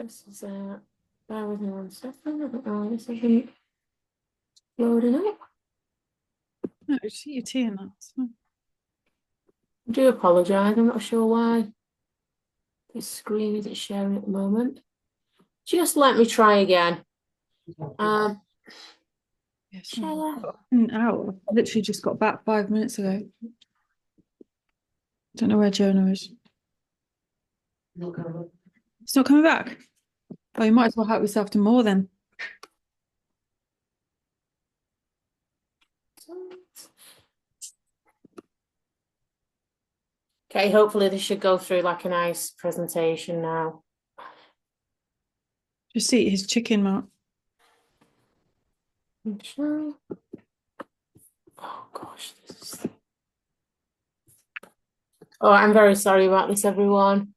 This is bear with me 1 second. I don't know why this isn't loading up. No, just eat your tea and that. I do apologise. I'm not sure why this screen isn't sharing at the moment. Just let me try again. Yeah, Shall an hour. Literally just got back 5 minutes ago. Don't know where Jonah is. It's not coming back. Oh, you might as well help yourself to more then. Okay, hopefully this should go through like a nice presentation now. Just eat his chicken, Mark. Oh gosh, this is... Oh, I'm very sorry about this, everyone.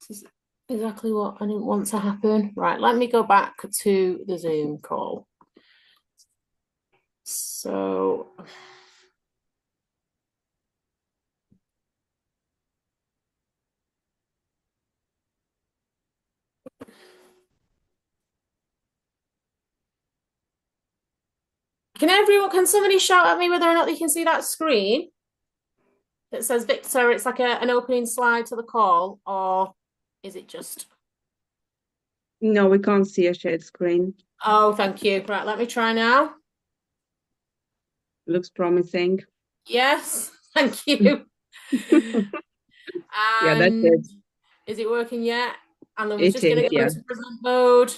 This is exactly what I didn't want to happen. Right, let me go back to the Zoom call. So... Can somebody shout at me whether or not they can see that screen that says Victor? It's like an opening slide to the call, or is it just... No, we can't see a shared screen. Oh, thank you. Right, let me try now. Looks promising. Yes, thank you. Yeah, that's it. Is it working yet? And I was It just going is, to go yeah. into present mode.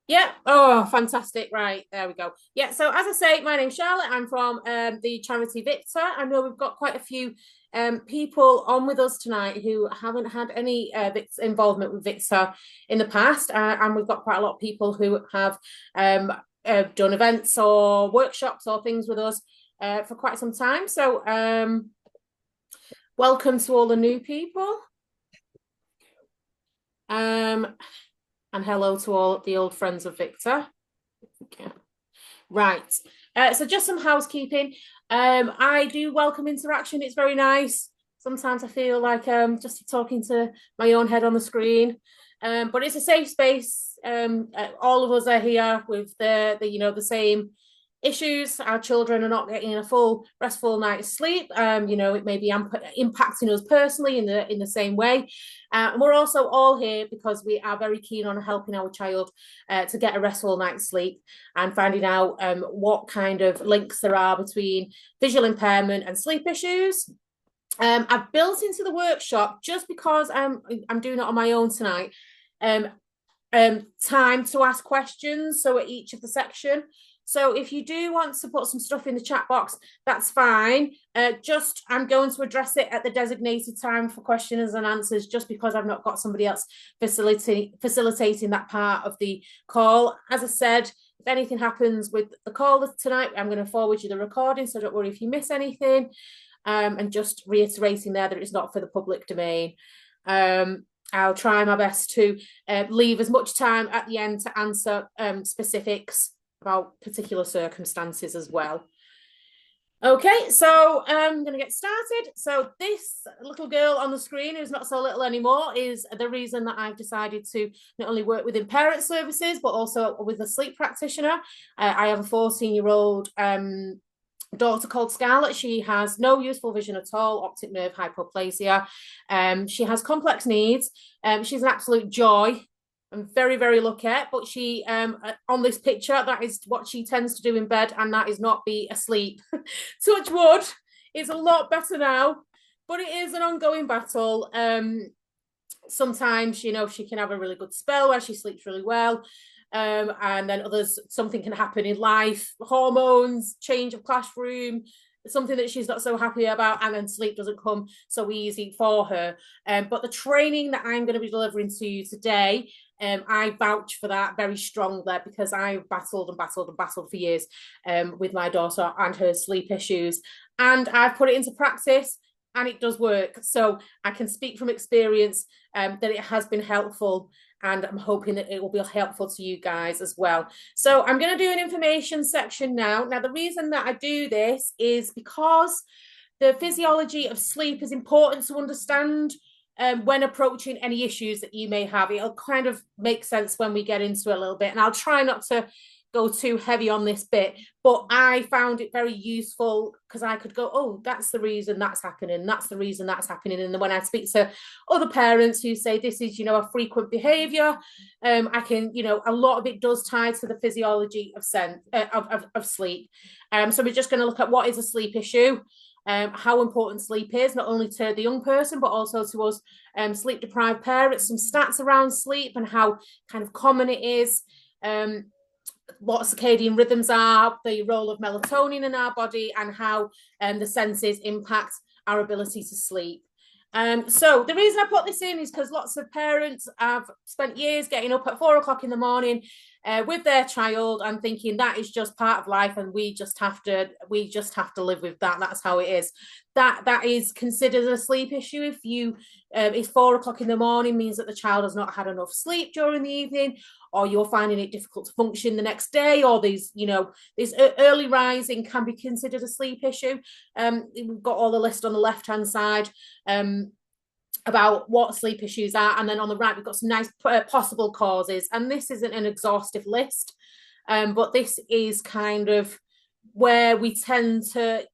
Yeah. Oh, fantastic. Right. There we go. Yeah. So as I say, my name's Charlotte. I'm from the charity VICTA. I know we've got quite a few people on with us tonight who haven't had any involvement with VICTA in the past. And we've got quite a lot of people who have done events or workshops or things with us for quite some time. So welcome to all the new people. And hello to all the old friends of Victor. Okay. Right. So just some housekeeping. I do welcome interaction. It's very nice. Sometimes I feel like just talking to my own head on the screen. But it's a safe space. All of us are here with the same issues. Our children are not getting a full restful night's sleep. It may be impacting us personally in the same way. And we're also all here because we are very keen on helping our child to get a restful night's sleep and finding out what kind of links there are between visual impairment and sleep issues. I've built into the workshop, just because I'm doing it on my own tonight, time to ask questions. So at each of the section. So if you do want to put some stuff in the chat box, that's fine. I'm going to address it at the designated time for questions and answers, just because I've not got somebody else facilitating that part of the call. As I said, if anything happens with the call tonight, I'm going to forward you the recording, so don't worry if you miss anything. And just reiterating there that it's not for the public domain. I'll try my best to leave as much time at the end to answer specifics about particular circumstances as well. Okay, so I'm going to get started. So this little girl on the screen, who's not so little anymore, is the reason that I've decided to not only work within parent services, but also with a sleep practitioner. I have a 14-year-old daughter called Scarlett. She has no useful vision at all, optic nerve hypoplasia. She has complex needs. She's an absolute joy. I'm very, very lucky, but she, on this picture, that is what she tends to do in bed, and that is not be asleep. Touch wood, it's a lot better now, but it is an ongoing battle. Sometimes, she can have a really good spell where she sleeps really well. And then others, something can happen in life, hormones, change of classroom, something that she's not so happy about, and then sleep doesn't come so easy for her. But the training that I'm going to be delivering to you today, I vouch for that very strongly, because I've battled and battled and battled for years with my daughter and her sleep issues. And I've put it into practice, and it does work. So I can speak from experience that it has been helpful, and I'm hoping that it will be helpful to you guys as well. So I'm going to do an information section now. Now, the reason that I do this is because the physiology of sleep is important to understand. when approaching any issues that you may have. It'll kind of make sense when we get into it a little bit, and I'll try not to go too heavy on this bit, but I found it very useful because I could go, oh, that's the reason that's happening, that's the reason that's happening. And then when I speak to other parents who say this is, a frequent behavior, I can, a lot of it does tie to the physiology of sleep. So we're just going to look at what is a sleep issue, how important sleep is, not only to the young person, but also to us sleep deprived parents, some stats around sleep and how kind of common it is, what circadian rhythms are, the role of melatonin in our body, and how the senses impact our ability to sleep. So the reason I put this in is because lots of parents have spent years getting up at 4 o'clock in the morning with their child and thinking that is just part of life and we just have to live with that. That's how it is. That is considered a sleep issue. If you if 4 o'clock in the morning means that the child has not had enough sleep during the evening, or you're finding it difficult to function the next day, or this early rising can be considered a sleep issue. We've got all the list on the left-hand side about what sleep issues are, and then on the right we've got some nice possible causes. And this isn't an exhaustive list, but this is kind of where we tend to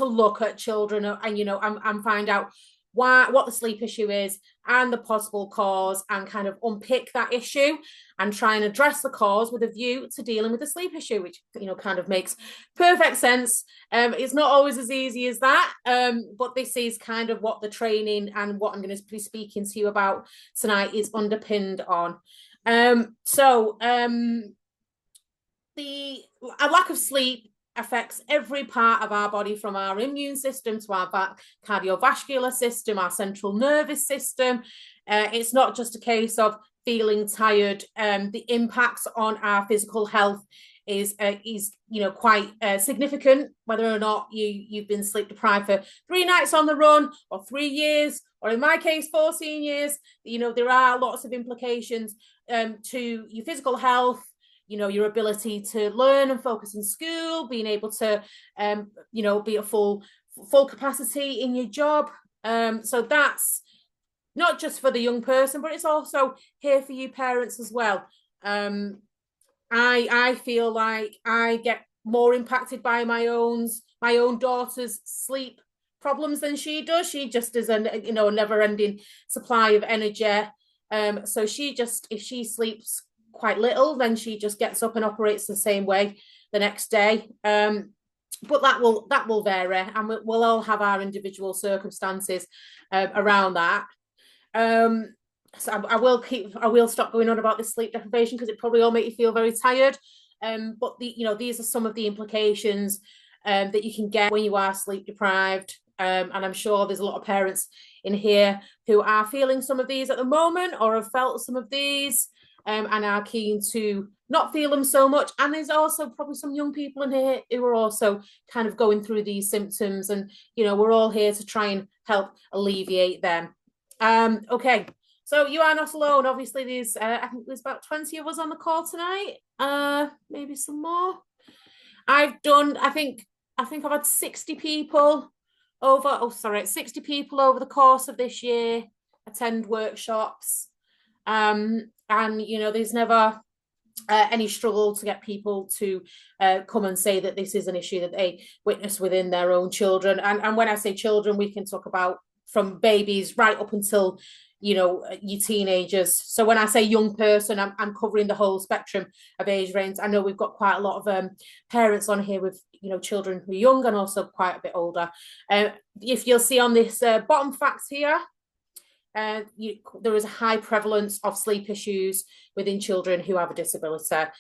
look at children and find out what the sleep issue is and the possible cause, and kind of unpick that issue and try and address the cause with a view to dealing with the sleep issue, which kind of makes perfect sense. It's not always as easy as that, but this is kind of what the training and what I'm going to be speaking to you about tonight is underpinned on. So a lack of sleep affects every part of our body, from our immune system to our cardiovascular system, our central nervous system. It's not just a case of feeling tired. The impacts on our physical health is quite significant, whether or not you've been sleep deprived for 3 nights on the run, or 3 years, or in my case 14 years. There are lots of implications to your physical health, your ability to learn and focus in school, being able to, be at full capacity in your job. So that's not just for the young person, but it's also here for you parents as well. I feel like I get more impacted by my own daughter's sleep problems than she does. She just is a never-ending supply of energy. So if she sleeps quite little, then she just gets up and operates the same way the next day. But that will vary, and we'll all have our individual circumstances around that. So I will stop going on about this sleep deprivation, because it probably all make you feel very tired. But these are some of the implications that you can get when you are sleep deprived. And I'm sure there's a lot of parents in here who are feeling some of these at the moment, or have felt some of these, and are keen to not feel them so much. And there's also probably some young people in here who are also kind of going through these symptoms, and we're all here to try and help alleviate them. Okay, so you are not alone. Obviously there's I think there's about 20 of us on the call tonight, maybe some more. I think I've had 60 people over the course of this year attend workshops. And there's never any struggle to get people to come and say that this is an issue that they witness within their own children. And when I say children, we can talk about from babies right up until your teenagers. So when I say young person, I'm covering the whole spectrum of age range. I know we've got quite a lot of parents on here with children who are young and also quite a bit older. If you'll see on this bottom facts here, there is a high prevalence of sleep issues within children who have a disability.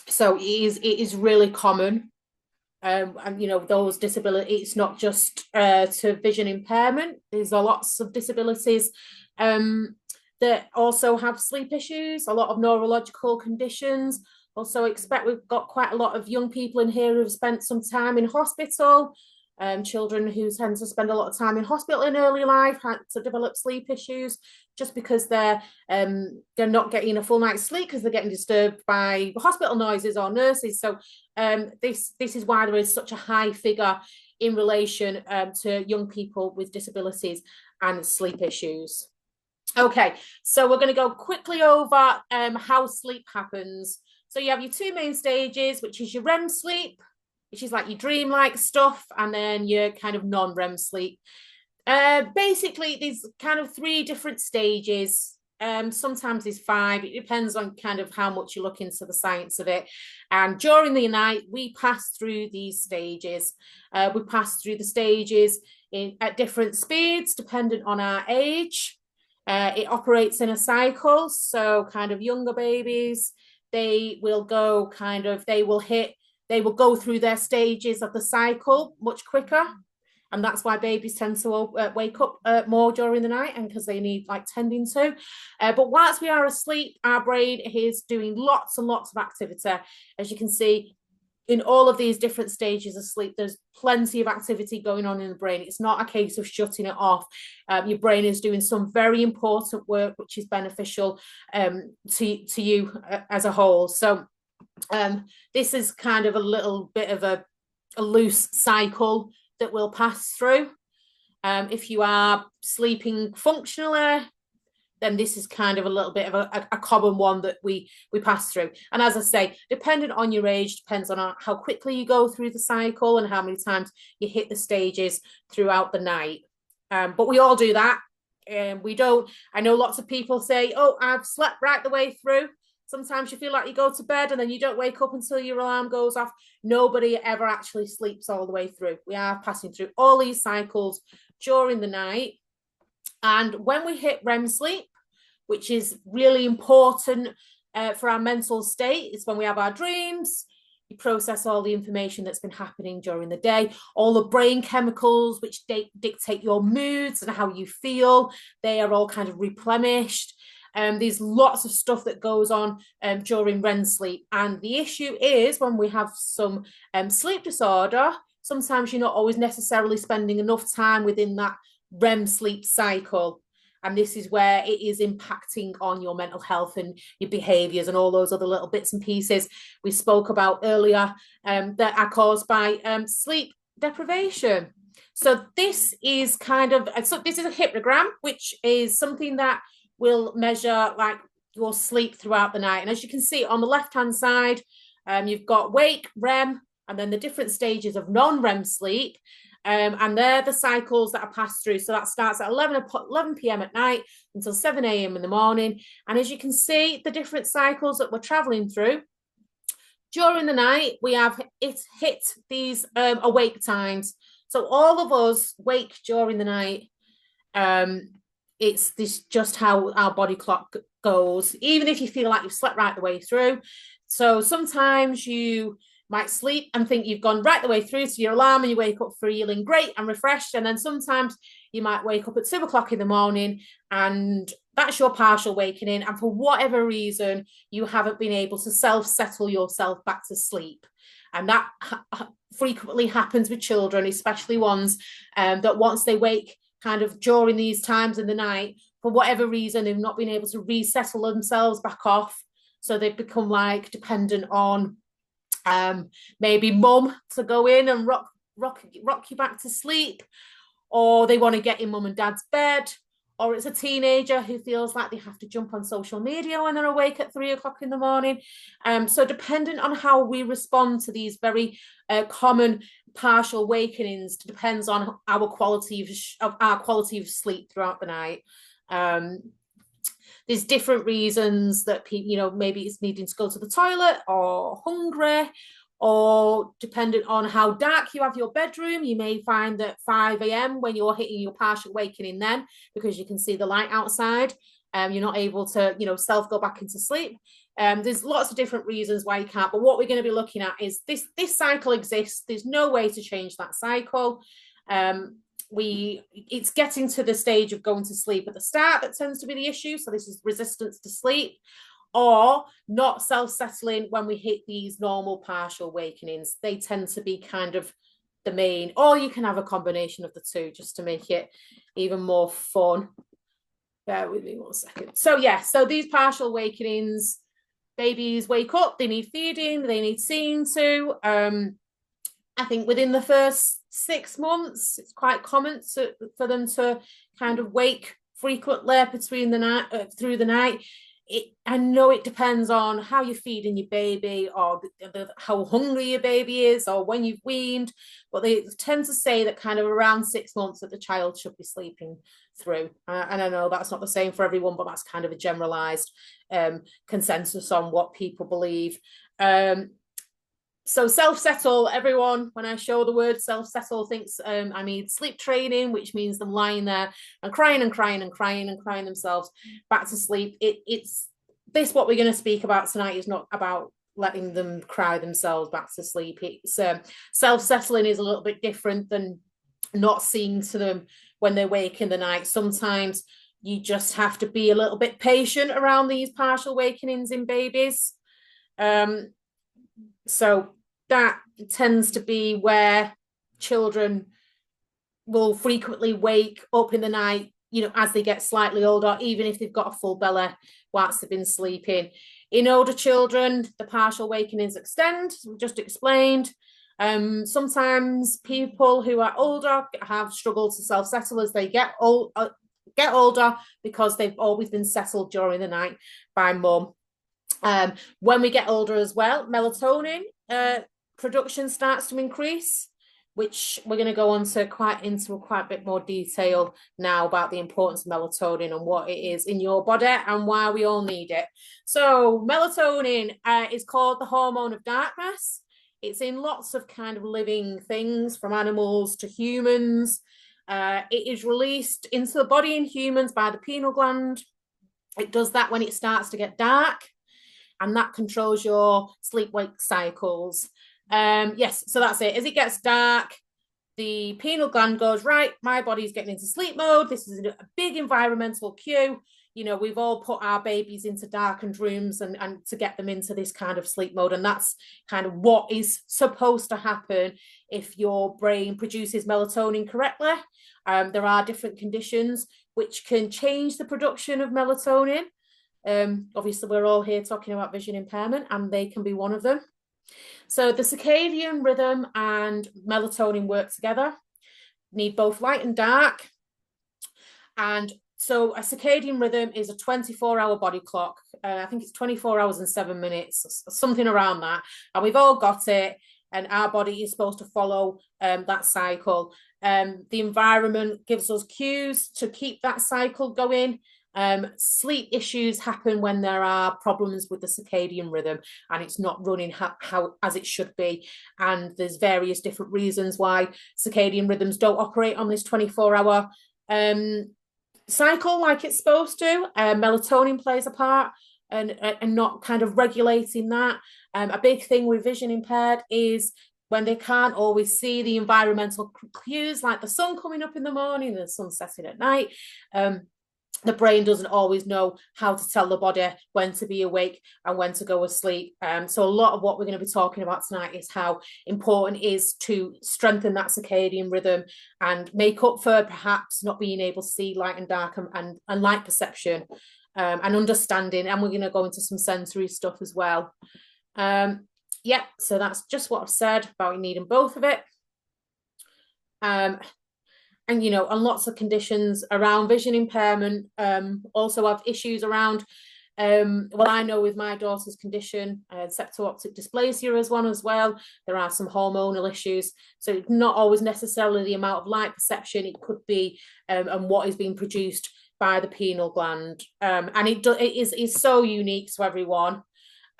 So it is really common. And those disabilities, it's not just to vision impairment. There's lots of disabilities that also have sleep issues, a lot of neurological conditions. Also we've got quite a lot of young people in here who've spent some time in hospital. Children who tend to spend a lot of time in hospital in early life had to develop sleep issues just because they're not getting a full night's sleep because they're getting disturbed by hospital noises or nurses. So this is why there is such a high figure in relation to young people with disabilities. and sleep issues. Okay, so we're going to go quickly over how sleep happens. So you have your two main stages, which is your REM sleep, which is like your dream-like stuff, and then your kind of non-REM sleep. Basically, there's kind of 3 different stages. Sometimes there's 5. It depends on kind of how much you look into the science of it. And during the night, we pass through these stages. We pass through the stages at different speeds, dependent on our age. It operates in a cycle. So kind of younger babies, they will go they will go through their stages of the cycle much quicker. And that's why babies tend to wake up more during the night, and because they need like tending to. But whilst we are asleep, our brain is doing lots and lots of activity. As you can see, in all of these different stages of sleep, there's plenty of activity going on in the brain. It's not a case of shutting it off. Your brain is doing some very important work, which is beneficial to you as a whole. So this is kind of a little bit of a loose cycle that we'll pass through. If you are sleeping functionally, then this is kind of a little bit of a common one that we pass through. And as I say, depending on your age, depends on how quickly you go through the cycle and how many times you hit the stages throughout the night. But we all do that. We don't, I know lots of people say, oh, I've slept right the way through. Sometimes you feel like you go to bed and then you don't wake up until your alarm goes off. Nobody ever actually sleeps all the way through. We are passing through all these cycles during the night. And when we hit REM sleep, which is really important for our mental state, it's when we have our dreams. You process all the information that's been happening during the day, all the brain chemicals which dictate your moods and how you feel. They are all kind of replenished. There's lots of stuff that goes on during REM sleep. And the issue is when we have some sleep disorder, sometimes you're not always necessarily spending enough time within that REM sleep cycle. And this is where it is impacting on your mental health and your behaviors and all those other little bits and pieces we spoke about earlier that are caused by sleep deprivation. So this is this is a hypnogram, which is something that will measure like your sleep throughout the night. And as you can see on the left-hand side, you've got wake, REM, and then the different stages of non-REM sleep. And they're the cycles that are passed through. So that starts at 11 p.m. at night until 7 a.m. in the morning. And as you can see, the different cycles that we're traveling through. During the night, we have hit these awake times. So all of us wake during the night. It's this just how our body clock goes, even if you feel like you've slept right the way through. So sometimes you might sleep and think you've gone right the way through to your alarm and you wake up feeling great and refreshed. And then sometimes you might wake up at 2 o'clock in the morning and that's your partial awakening. And for whatever reason, you haven't been able to self-settle yourself back to sleep. And that frequently happens with children, especially ones that once they wake kind of during these times in the night, for whatever reason, they've not been able to resettle themselves back off. So they've become like dependent on maybe mum to go in and rock you back to sleep, or they want to get in mum and dad's bed, or it's a teenager who feels like they have to jump on social media when they're awake at 3 o'clock in the morning. So dependent on how we respond to these very common partial awakenings depends on our quality of sleep throughout the night. There's different reasons that people, maybe it's needing to go to the toilet or hungry, or dependent on how dark you have your bedroom. You may find that 5 a.m. when you're hitting your partial awakening then, because you can see the light outside, you're not able to, self go back into sleep. There's lots of different reasons why you can't, but what we're going to be looking at is this cycle exists. There's no way to change that cycle. It's getting to the stage of going to sleep at the start that tends to be the issue. So this is resistance to sleep, or not self-settling when we hit these normal partial awakenings. They tend to be kind of the main, or you can have a combination of the two just to make it even more fun. Bear with me 1 second. So so these partial awakenings, babies wake up, they need feeding, they need seen to. I think within the first 6 months, it's quite common for them to kind of wake frequently between the night through the night. I know it depends on how you're feeding your baby, or how hungry your baby is, or when you've weaned, but they tend to say that kind of around 6 months that the child should be sleeping through. And I know that's not the same for everyone, but that's kind of a generalized consensus on what people believe. So self-settle, everyone, when I show the word self-settle, thinks I need sleep training, which means them lying there and crying and crying and crying and crying themselves back to sleep. It's this, what we're going to speak about tonight is not about letting them cry themselves back to sleep. It's self-settling is a little bit different than not seeing to them when they wake in the night. Sometimes you just have to be a little bit patient around these partial awakenings in babies. So that tends to be where children will frequently wake up in the night, as they get slightly older, even if they've got a full belly whilst they've been sleeping. In older children, the partial awakenings extend, as we just explained. Sometimes people who are older have struggled to self-settle as they get older, because they've always been settled during the night by mum. When we get older as well, melatonin production starts to increase, which we're going to go on to quite a bit more detail now about the importance of melatonin and what it is in your body and why we all need it. So melatonin is called the hormone of darkness. It's in lots of kind of living things, from animals to humans. It is released into the body in humans by the pineal gland. It does that when it starts to get dark, and that controls your sleep-wake cycles. Yes, so that's it. As it gets dark, the pineal gland goes, right, my body's getting into sleep mode. This is a big environmental cue. We've all put our babies into darkened rooms and to get them into this kind of sleep mode. And that's kind of what is supposed to happen if your brain produces melatonin correctly. There are different conditions which can change the production of melatonin. Obviously, we're all here talking about vision impairment, and they can be one of them. So the circadian rhythm and melatonin work together, need both light and dark. And so a circadian rhythm is a 24-hour body clock. I think it's 24 hours and 7 minutes, something around that. And we've all got it, and our body is supposed to follow that cycle. The environment gives us cues to keep that cycle going. Sleep issues happen when there are problems with the circadian rhythm and it's not running how as it should be, and there's various different reasons why circadian rhythms don't operate on this 24-hour cycle like it's supposed to. Melatonin plays a part and not kind of regulating that. A big thing with vision impaired is when they can't always see the environmental cues, like the sun coming up in the morning, the sun setting at night. The brain doesn't always know how to tell the body when to be awake and when to go asleep. So a lot of what we're going to be talking about tonight is how important it is to strengthen that circadian rhythm and make up for perhaps not being able to see light and dark and light perception and understanding. And we're going to go into some sensory stuff as well. So that's just what I've said about needing both of it. And lots of conditions around vision impairment also have issues around, I know with my daughter's condition, septo-optic dysplasia is one as well. There are some hormonal issues. So it's not always necessarily the amount of light perception. It could be and what is being produced by the pineal gland. And it is so unique to everyone.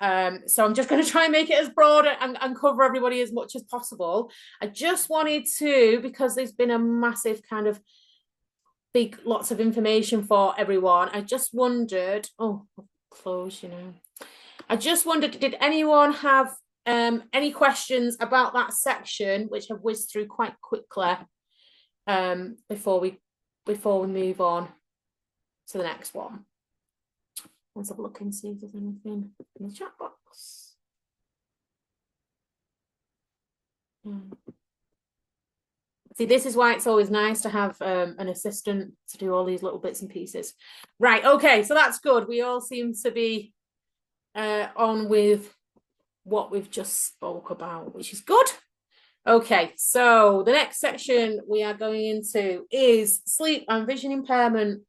So I'm just going to try and make it as broad and cover everybody as much as possible. I just wanted to, because there's been a massive kind of lots of information for everyone. I just wondered, I just wondered, did anyone have any questions about that section, which I've whizzed through quite quickly before we move on to the next one? Let's have a look and see if there's anything in the chat box. See, this is why it's always nice to have an assistant to do all these little bits and pieces. Right, okay, so that's good. We all seem to be on with what we've just spoke about, which is good. Okay, so the next section we are going into is sleep and vision impairment.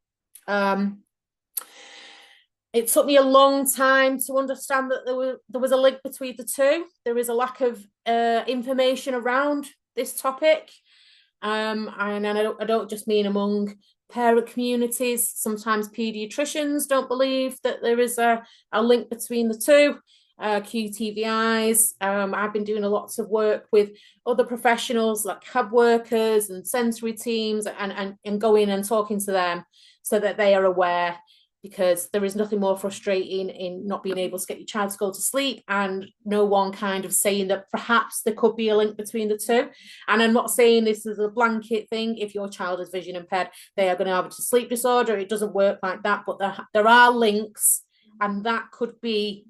It took me a long time to understand that there was a link between the two. There is a lack of information around this topic. And I don't just mean among parent communities. Sometimes pediatricians don't believe that there is a link between the two. QTVIs. I've been doing a lot of work with other professionals like cab workers and sensory teams and going and talking to them so that they are aware, because there is nothing more frustrating in not being able to get your child to go to sleep and no one kind of saying that perhaps there could be a link between the two. And I'm not saying this is a blanket thing. If your child is vision impaired, they are going to have a sleep disorder. It doesn't work like that, but there are links, and that could be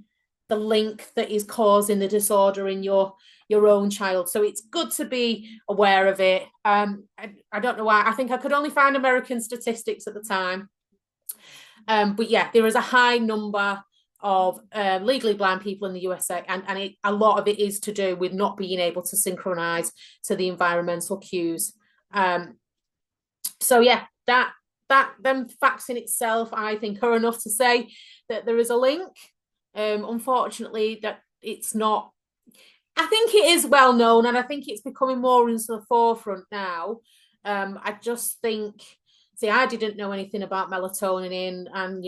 the link that is causing the disorder in your own child. So it's good to be aware of it. I don't know why. I think I could only find American statistics at the time. But yeah, there is a high number of legally blind people in the USA, and a lot of it is to do with not being able to synchronize to the environmental cues. So yeah, that them facts in itself, I think, are enough to say that there is a link. Unfortunately, that it's not. I think it is well known, and I think it's becoming more into the forefront now. I just think, see, I didn't know anything about melatonin, and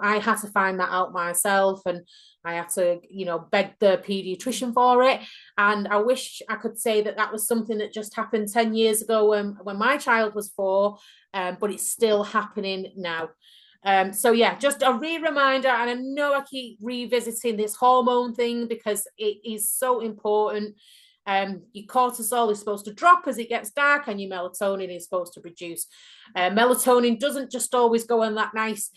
I had to find that out myself, and I had to beg the pediatrician for it. And I wish I could say that that was something that just happened 10 years ago when my child was 4, but it's still happening now. So yeah, just a reminder, and I know I keep revisiting this hormone thing because it is so important. Your cortisol is supposed to drop as it gets dark, and your melatonin is supposed to reduce. Melatonin doesn't just always go on that nice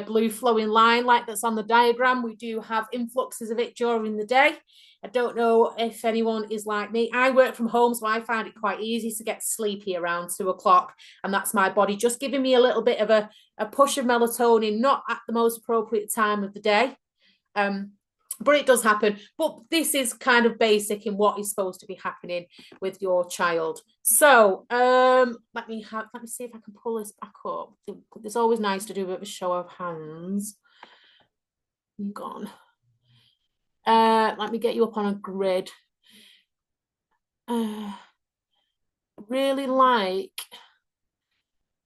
blue flowing line like that's on the diagram. We do have influxes of it during the day. I don't know if anyone is like me. I work from home, so I find it quite easy to get sleepy around 2:00, and that's my body just giving me a little bit of a push of melatonin, not at the most appropriate time of the day. But it does happen. But this is kind of basic in what is supposed to be happening with your child. So let me see if I can pull this back up. It's always nice to do a bit of a show of hands. I'm gone. Let me get you up on a grid. Really like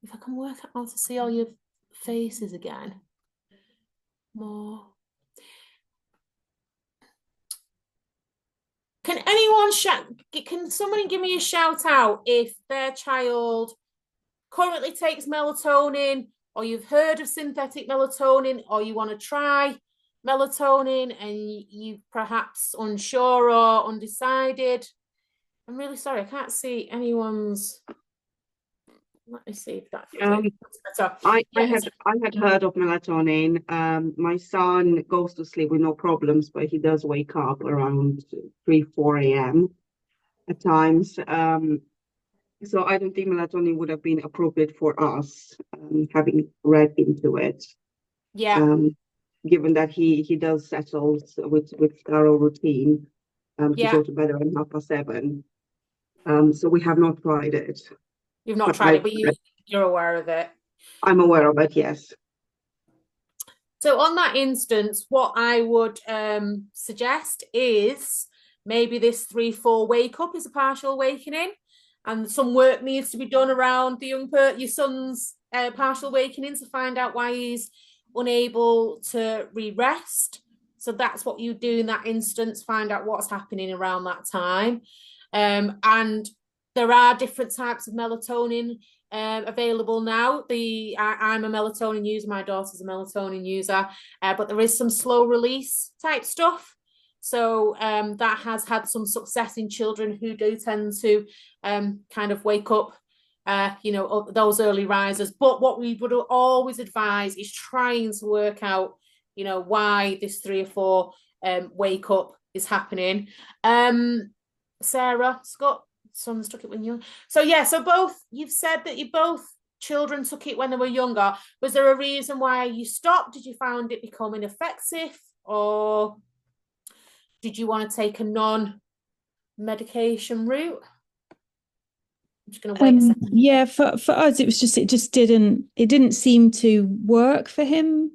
if I can work out how to see all your faces again. More. Can anyone can somebody give me a shout out if their child currently takes melatonin, or you've heard of synthetic melatonin, or you want to try melatonin and you perhaps unsure or undecided? I'm really sorry, I can't see anyone's. Let me see if that better. I had heard of melatonin. My son goes to sleep with no problems, but he does wake up around 3-4 a.m. at times. So I don't think melatonin would have been appropriate for us, having read into it. Yeah. Given that he does settle with thorough routine to go to bed around 7:30. So we have not tried it. You've not tried it, but you're aware of it. I'm aware of it, yes. So on that instance, what I would suggest is maybe this 3-4 wake up is a partial awakening, and some work needs to be done around your son's partial awakening to find out why he's unable to re-rest. So that's what you do in that instance, find out what's happening around that time. And there are different types of melatonin available now. I'm a melatonin user, my daughter's a melatonin user, but there is some slow release type stuff. So that has had some success in children who do tend to kind of wake up, those early risers. But what we would always advise is trying to work out, why this 3 or 4 wake up is happening. Sarah, Scott, sons took it when you. So yeah, so you've said that both children took it when they were younger. Was there a reason why you stopped? Did you find it becoming effective, or did you want to take a medication route? I'm just going to wait a second. Yeah, for us, it just didn't seem to work for him.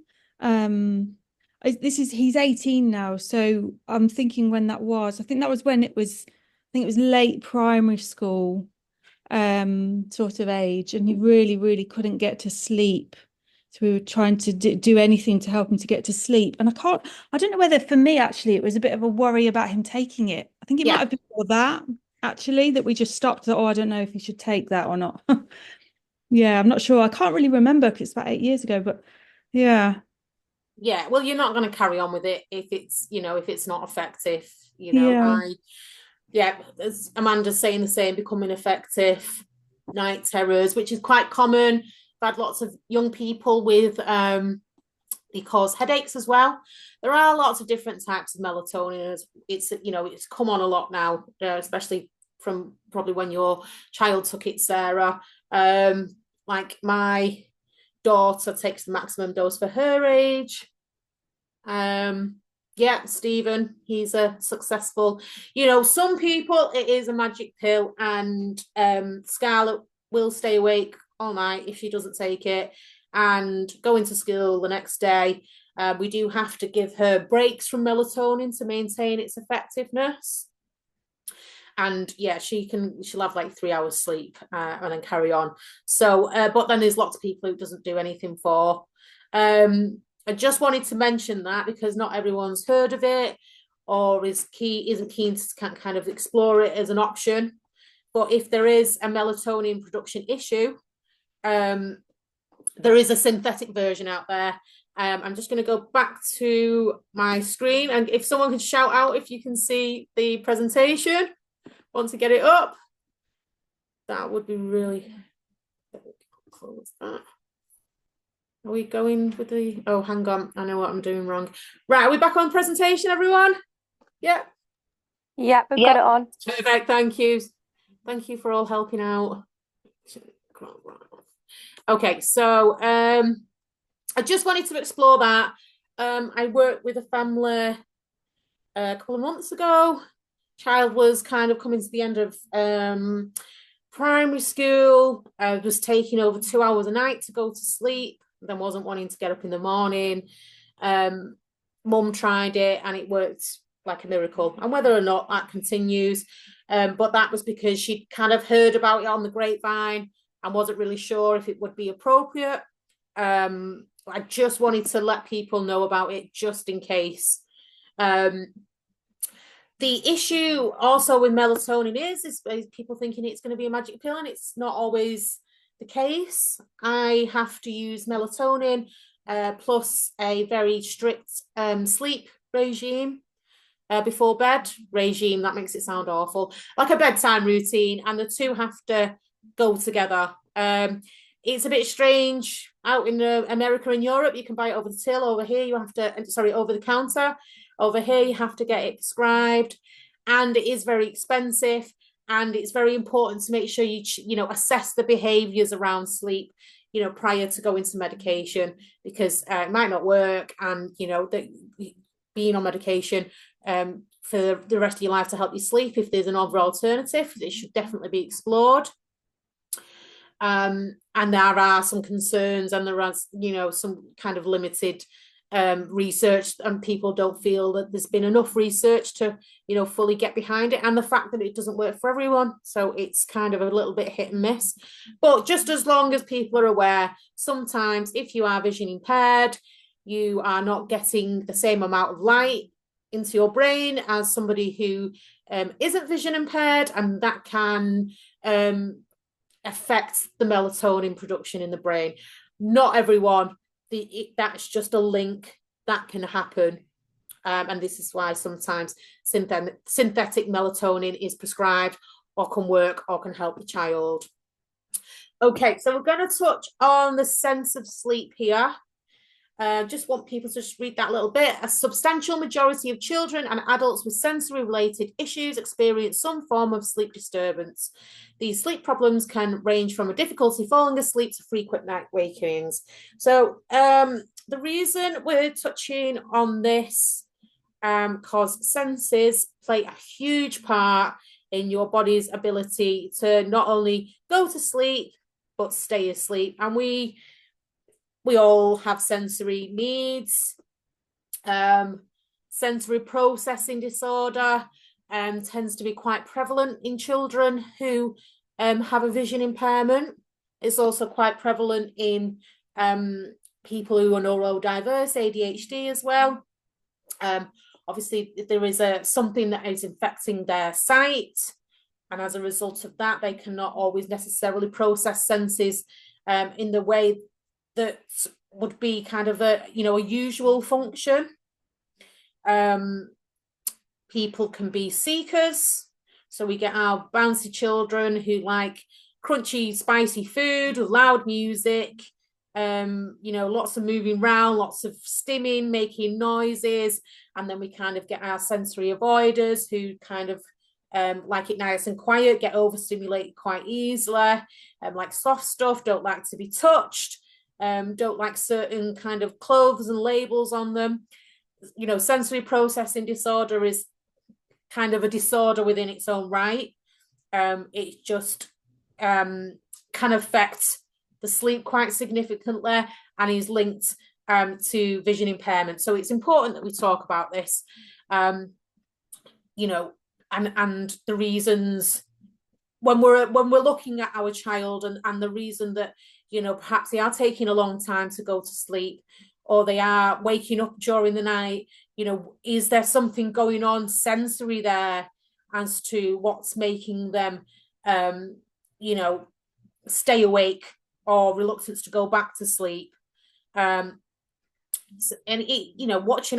He's 18 now, so I'm thinking when that was. I think that was when I think it was late primary school, sort of age, and he really, really couldn't get to sleep. So we were trying to do anything to help him to get to sleep. And I don't know whether for me, actually, it was a bit of a worry about him taking it. I think it might have been more that, actually, that we just stopped that, oh, I don't know if he should take that or not. Yeah, I'm not sure. I can't really remember because it's about 8 years ago, but yeah. Yeah, well, you're not going to carry on with it if it's not effective. Yeah. As Amanda's saying the same, becoming effective, night terrors, which is quite common. I've had lots of young people with they cause headaches as well. There are lots of different types of melatonin. It's come on a lot now, especially from probably when your child took it, Sarah. Like my daughter takes the maximum dose for her age. Stephen, he's a successful, some people it is a magic pill, and Scarlett will stay awake all night if she doesn't take it and go into school the next day. We do have to give her breaks from melatonin to maintain its effectiveness. And yeah, she'll have like 3 hours sleep and then carry on. So, but then there's lots of people who doesn't do anything for. I just wanted to mention that because not everyone's heard of it or isn't keen to kind of explore it as an option. But if there is a melatonin production issue, there is a synthetic version out there. I'm just going to go back to my screen, and if someone can shout out if you can see the presentation, want to get it up, that would be really close that. Are we going with the, oh, hang on, I know what I'm doing wrong. Right, are we back on presentation, everyone? Yeah. Yeah, we've got it on. Perfect, thank you. Thank you for all helping out. Okay, so I just wanted to explore that. I worked with a family a couple of months ago. Child was kind of coming to the end of primary school, was taking over 2 hours a night to go to sleep, then wasn't wanting to get up in the morning. Mum tried it and it worked like a miracle. And whether or not that continues, but that was because she'd kind of heard about it on the grapevine and wasn't really sure if it would be appropriate. I just wanted to let people know about it just in case. The issue also with melatonin is people thinking it's going to be a magic pill, and it's not always the case. I have to use melatonin plus a very strict sleep regime before bed. Regime, that makes it sound awful. Like a bedtime routine, and the two have to go together. It's a bit strange out in America and Europe. You can buy it over the till. Over here, you have to, over the counter. Over here, you have to get it prescribed, and it is very expensive. And it's very important to make sure you assess the behaviors around sleep, prior to going to medication, because it might not work, and being on medication for the rest of your life to help you sleep. If there's an other alternative, it should definitely be explored. And there are some concerns, and there are some kind of limited research, and people don't feel that there's been enough research to fully get behind it, and the fact that it doesn't work for everyone, so it's kind of a little bit hit and miss. But just as long as people are aware, sometimes if you are vision impaired, you are not getting the same amount of light into your brain as somebody who isn't vision impaired, and that can affect the melatonin production in the brain. Not everyone. That's just a link that can happen, and this is why sometimes synthetic melatonin is prescribed or can work or can help the child. Okay, so we're going to touch on the sense of sleep here. Just want people to just read that little bit. A substantial majority of children and adults with sensory-related issues experience some form of sleep disturbance. These sleep problems can range from a difficulty falling asleep to frequent night wakings. So the reason we're touching on this, because senses play a huge part in your body's ability to not only go to sleep, but stay asleep. And we all have sensory needs. Sensory processing disorder tends to be quite prevalent in children who have a vision impairment. It's also quite prevalent in people who are neurodiverse, ADHD as well. Obviously, there is something that is infecting their sight, and as a result of that, they cannot always necessarily process senses in the way that would be kind of a usual function. People can be seekers, so we get our bouncy children who like crunchy, spicy food, loud music, lots of moving around, lots of stimming, making noises. And then we kind of get our sensory avoiders who kind of like it nice and quiet, get overstimulated quite easily, like soft stuff, don't like to be touched, don't like certain kind of clothes and labels on them. Sensory processing disorder is kind of a disorder within its own right. It just can affect the sleep quite significantly and is linked to vision impairment. So it's important that we talk about this, and the reasons when we're looking at our child, and the reason that perhaps they are taking a long time to go to sleep, or they are waking up during the night. Is there something going on sensory there as to what's making them stay awake or reluctant to go back to sleep? Watching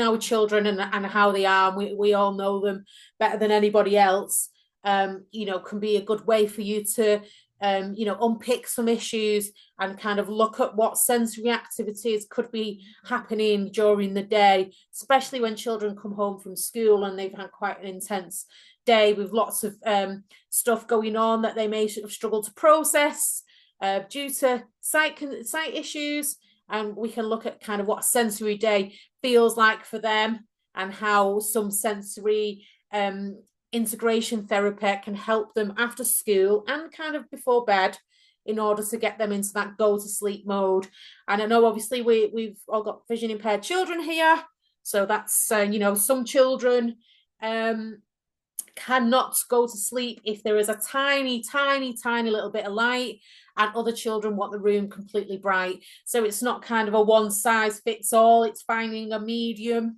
our children and how they are, we all know them better than anybody else, can be a good way for you to unpick some issues and kind of look at what sensory activities could be happening during the day, especially when children come home from school and they've had quite an intense day with lots of stuff going on that they may struggle to process due to sight issues. And we can look at kind of what a sensory day feels like for them, and how some sensory integration therapy can help them after school and kind of before bed in order to get them into that go to sleep mode. And I know obviously we've all got vision impaired children here, so that's some children cannot go to sleep if there is a tiny little bit of light, and other children want the room completely bright. So it's not kind of a one size fits all, it's finding a medium.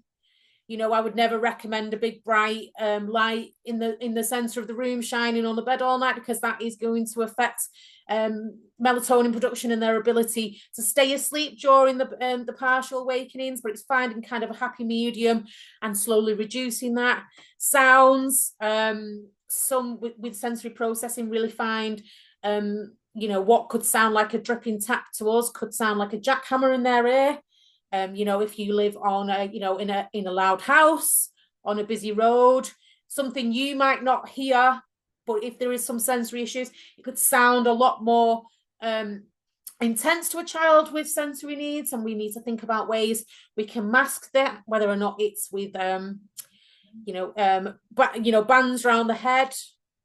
I would never recommend a big bright light in the center of the room shining on the bed all night, because that is going to affect melatonin production and their ability to stay asleep during the partial awakenings. But it's finding kind of a happy medium and slowly reducing that. Sounds, some with sensory processing really find what could sound like a dripping tap to us could sound like a jackhammer in their ear. If you live on in a loud house, on a busy road, something you might not hear, but if there is some sensory issues, it could sound a lot more intense to a child with sensory needs. And we need to think about ways we can mask that, whether or not it's with bands around the head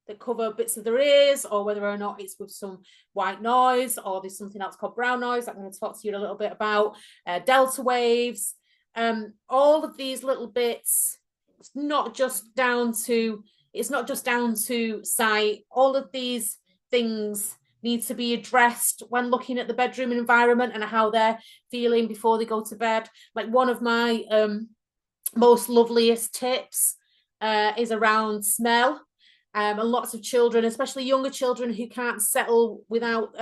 that cover bits of their ears, or whether or not it's with some white noise, or there's something else called brown noise that I'm going to talk to you a little bit about, delta waves, all of these little bits. It's not just down to sight. All of these things need to be addressed when looking at the bedroom environment and how they're feeling before they go to bed. Like, one of my most loveliest tips is around smell. And lots of children, especially younger children who can't settle without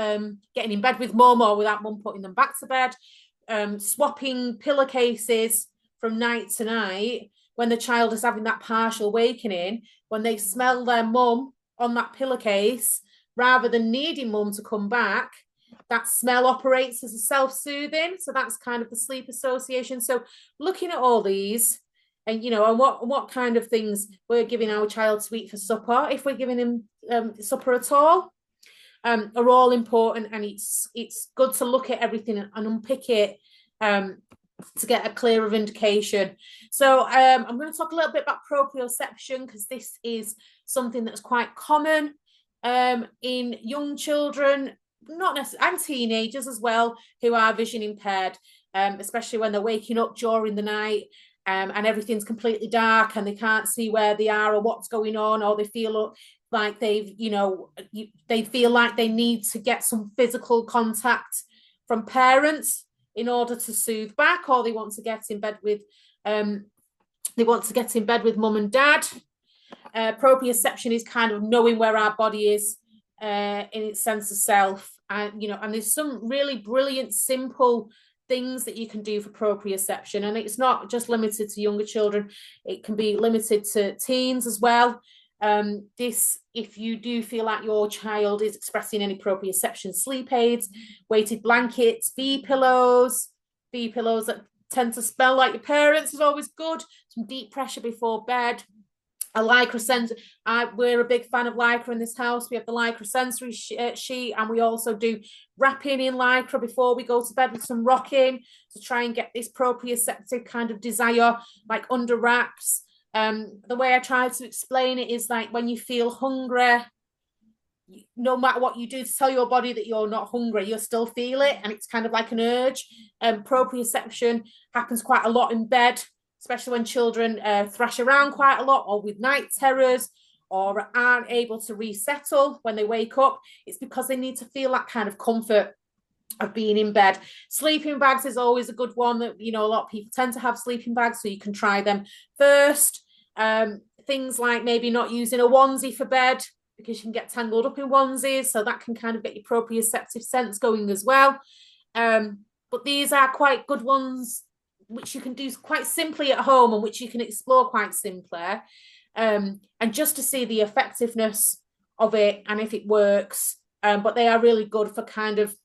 getting in bed with mum, or without mum putting them back to bed, swapping pillowcases from night to night when the child is having that partial awakening, when they smell their mum on that pillowcase, rather than needing mum to come back, that smell operates as a self-soothing. So that's kind of the sleep association. So looking at all these, and and what kind of things we're giving our child to eat for supper, if we're giving him supper at all, are all important. And it's good to look at everything and unpick it to get a clearer indication. So I'm going to talk a little bit about proprioception, because this is something that's quite common in young children, not necessarily, and teenagers as well, who are vision impaired, especially when they're waking up during the night and everything's completely dark and they can't see where they are or what's going on, or they feel like they feel like they need to get some physical contact from parents in order to soothe back, or they want to get in bed with mum and dad. Proprioception is kind of knowing where our body is in its sense of self, and there's some really brilliant, simple things that you can do for proprioception, and it's not just limited to younger children; it can be limited to teens as well. If you do feel like your child is expressing any proprioception, sleep aids, weighted blankets, V pillows that tend to smell like your parents is always good. Some deep pressure before bed. A lycra sensor. We're a big fan of lycra in this house. We have the lycra sensory sheet, and we also do wrapping in lycra before we go to bed with some rocking to try and get this proprioceptive kind of desire, like under wraps. The way I try to explain it is like when you feel hungry, no matter what you do to tell your body that you're not hungry, you'll still feel it, and it's kind of like an urge. Proprioception happens quite a lot in bed, especially when children thrash around quite a lot, or with night terrors, or aren't able to resettle when they wake up. It's because they need to feel that kind of comfort of being in bed. Sleeping bags is always a good one that, a lot of people tend to have sleeping bags, so you can try them first. Things like maybe not using a onesie for bed, because you can get tangled up in onesies, so that can kind of get your proprioceptive sense going as well. But these are quite good ones which you can do quite simply at home and which you can explore quite simply, and just to see the effectiveness of it and if it works. But they are really good for kind of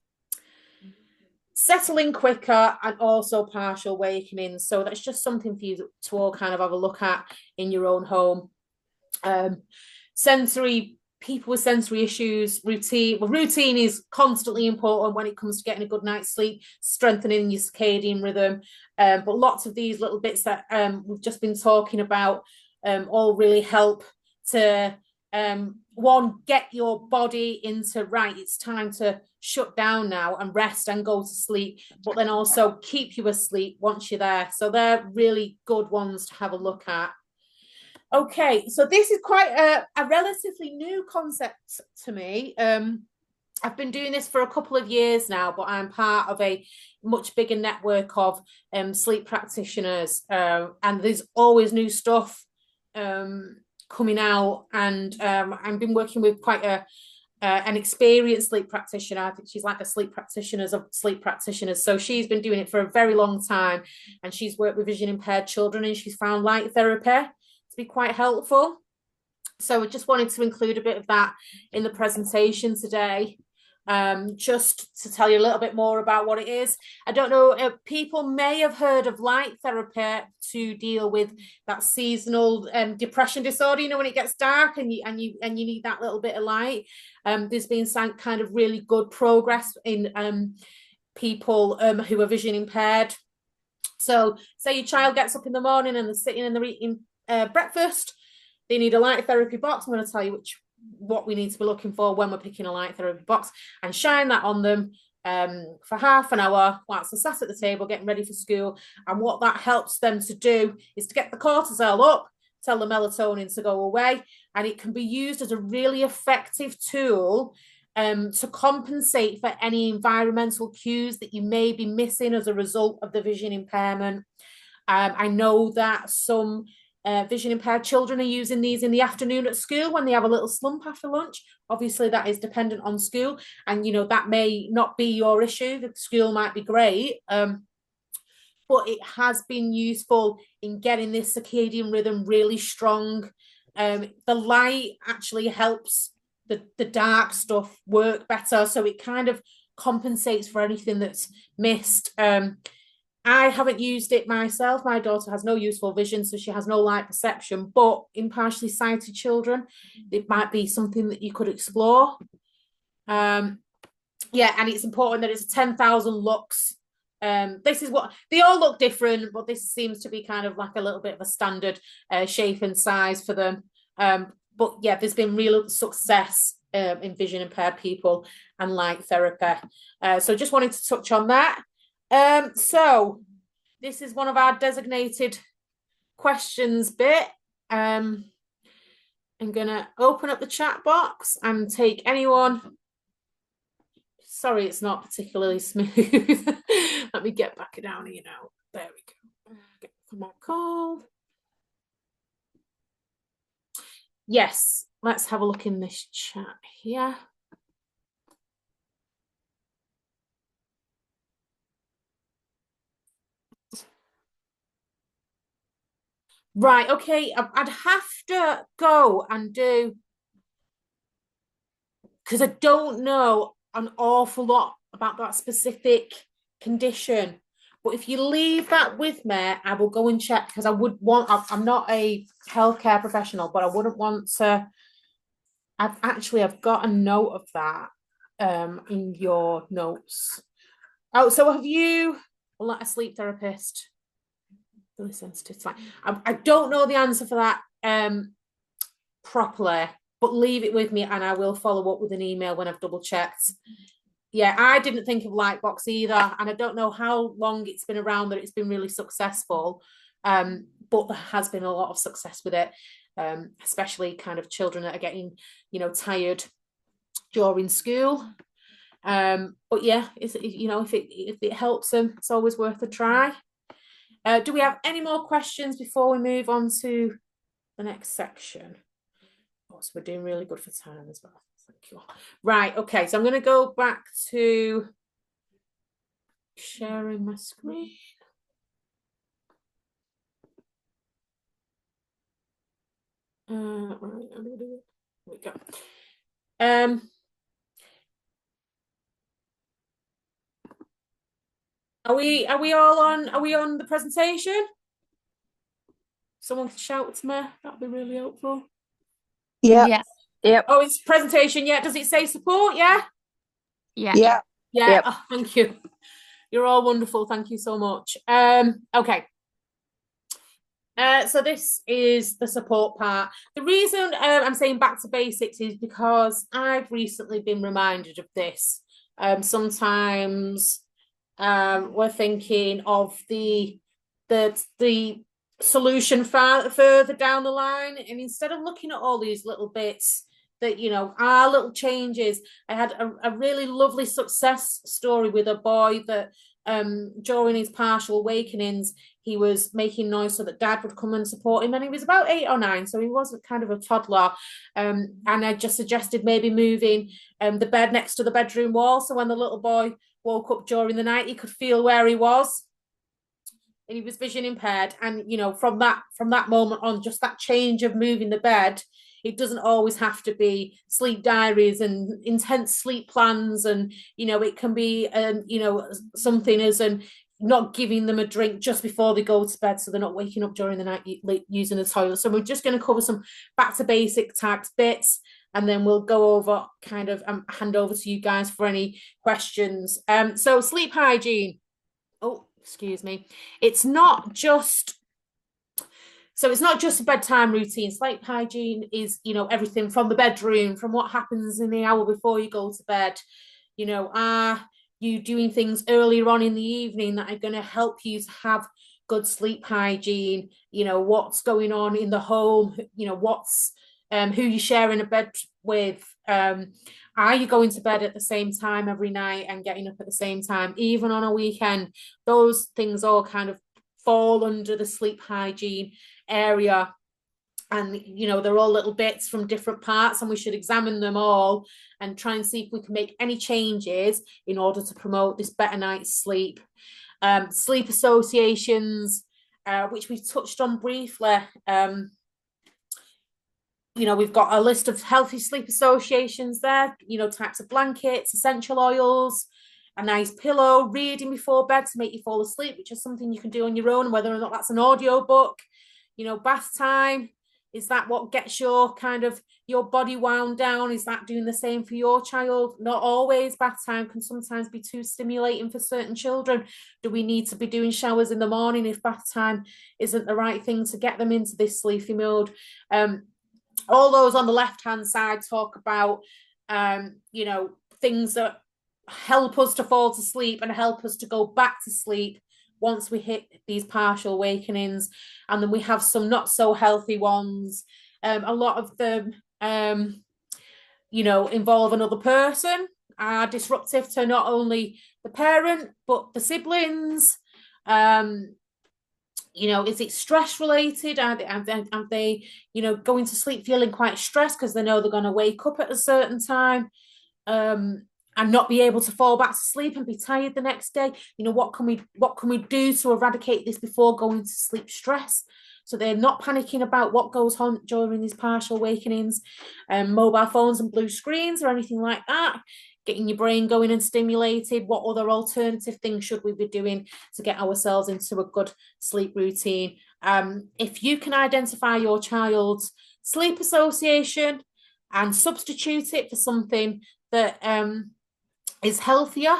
settling quicker and also partial awakening. So that's just something for you to all kind of have a look at in your own home. People with sensory issues, routine is constantly important when it comes to getting a good night's sleep, strengthening your circadian rhythm. But lots of these little bits that we've just been talking about all really help to, one, get your body into, right, it's time to shut down now and rest and go to sleep, but then also keep you asleep once you're there. So they're really good ones to have a look at. Okay, so this is quite a relatively new concept to me. I've been doing this for a couple of years now, but I'm part of a much bigger network of sleep practitioners, and there's always new stuff coming out. And I've been working with quite an experienced sleep practitioner. I think she's like a sleep practitioner of sleep practitioners. So she's been doing it for a very long time, and she's worked with vision impaired children, and she's found light therapy to be quite helpful. So I just wanted to include a bit of that in the presentation today, just to tell you a little bit more about what it is. I don't know, people may have heard of light therapy to deal with that seasonal depression disorder, when it gets dark and you need that little bit of light. There's been some kind of really good progress in people who are vision impaired. So say your child gets up in the morning and they're sitting and they're eating breakfast, they need a light therapy box. I'm going to tell you what we need to be looking for when we're picking a light therapy box, and shine that on them for half an hour whilst they're sat at the table getting ready for school. And what that helps them to do is to get the cortisol up, tell the melatonin to go away, and it can be used as a really effective tool to compensate for any environmental cues that you may be missing as a result of the vision impairment. I know that some vision impaired children are using these in the afternoon at school when they have a little slump after lunch. Obviously that is dependent on school, and that may not be your issue. The school might be great, but it has been useful in getting this circadian rhythm really strong. The light actually helps the dark stuff work better, so it kind of compensates for anything that's missed. I haven't used it myself. My daughter has no useful vision, so she has no light perception, but in partially sighted children, it might be something that you could explore. And it's important that it's 10,000 lux. This is what, they all look different, but this seems to be kind of like a little bit of a standard shape and size for them. but yeah, there's been real success in vision impaired people and light therapy. So just wanted to touch on that. So this is one of our designated questions bit. I'm gonna open up the chat box and take anyone. Sorry, it's not particularly smooth. Let me get back down here now. There we go. Get my call. Yes, let's have a look in this chat here. Right, okay, I'd have to go and do, because I don't know an awful lot about that specific condition. But if you leave that with me, I will go and check, because I would want, I'm not a healthcare professional, but I wouldn't want to, I've got a note of that in your notes. Oh, so have you, well, not a sleep therapist, really sensitive. It's fine. I don't know the answer for that properly, but leave it with me and I will follow up with an email when I've double checked. Yeah, I didn't think of Lightbox either, and I don't know how long it's been around that it's been really successful, but there has been a lot of success with it, especially kind of children that are getting, tired during school. But yeah, if it helps them, it's always worth a try. Do we have any more questions before we move on to the next section? Oh, so we're doing really good for time as well. Thank you. Right, okay, so I'm going to go back to sharing my screen. Right, there we go. Are we all on? Are we on the presentation? Someone can shout to me. That'd be really helpful. Yeah. Yep. Oh, it's presentation. Yeah. Does it say support? Yeah. Yeah. Yeah. Yep. Oh, thank you. You're all wonderful. Thank you so much. Okay. So this is the support part. The reason I'm saying back to basics is because I've recently been reminded of this. Sometimes we're thinking of the solution further down the line, and instead of looking at all these little bits that are little changes. I had a really lovely success story with a boy that during his partial awakenings he was making noise so that dad would come and support him, and he was about 8 or 9, so he wasn't kind of a toddler, and I just suggested maybe moving the bed next to the bedroom wall, so when the little boy woke up during the night he could feel where he was, and he was vision impaired. And from that moment on, just that change of moving the bed, it doesn't always have to be sleep diaries and intense sleep plans, and it can be something as not giving them a drink just before they go to bed so they're not waking up during the night using the toilet. So we're just going to cover some back to basic type bits, and then we'll go over kind of hand over to you guys for any questions. So sleep hygiene. Oh, excuse me. It's not just a bedtime routine. Sleep hygiene is, everything from the bedroom, from what happens in the hour before you go to bed. Are you doing things earlier on in the evening that are going to help you to have good sleep hygiene? What's going on in the home? What's who you're sharing a bed with? Are you going to bed at the same time every night and getting up at the same time, even on a weekend? Those things all kind of fall under the sleep hygiene area. And, they're all little bits from different parts, and we should examine them all and try and see if we can make any changes in order to promote this better night's sleep. Sleep associations, which we've touched on briefly. We've got a list of healthy sleep associations there, types of blankets, essential oils, a nice pillow, reading before bed to make you fall asleep, which is something you can do on your own, whether or not that's an audio book. Bath time, is that what gets your body wound down? Is that doing the same for your child? Not always. Bath time can sometimes be too stimulating for certain children. Do we need to be doing showers in the morning if bath time isn't the right thing to get them into this sleepy mode? all those on the left-hand side talk about, you know, things that help us to fall to sleep and help us to go back to sleep once we hit these partial awakenings. And then we have some not so healthy ones. A lot of them, you know, involve another person, are disruptive to not only the parent, but the siblings. You know, is it stress related? Are they, you know, going to sleep feeling quite stressed because they know they're going to wake up at a certain time, and not be able to fall back to sleep and be tired the next day? You know, what can we do to eradicate this before going to sleep stress? So they're not panicking about what goes on during these partial awakenings, mobile phones and blue screens or anything like that. Getting your brain going and stimulated. What other alternative things should we be doing to get ourselves into a good sleep routine? If you can identify your child's sleep association and substitute it for something that is healthier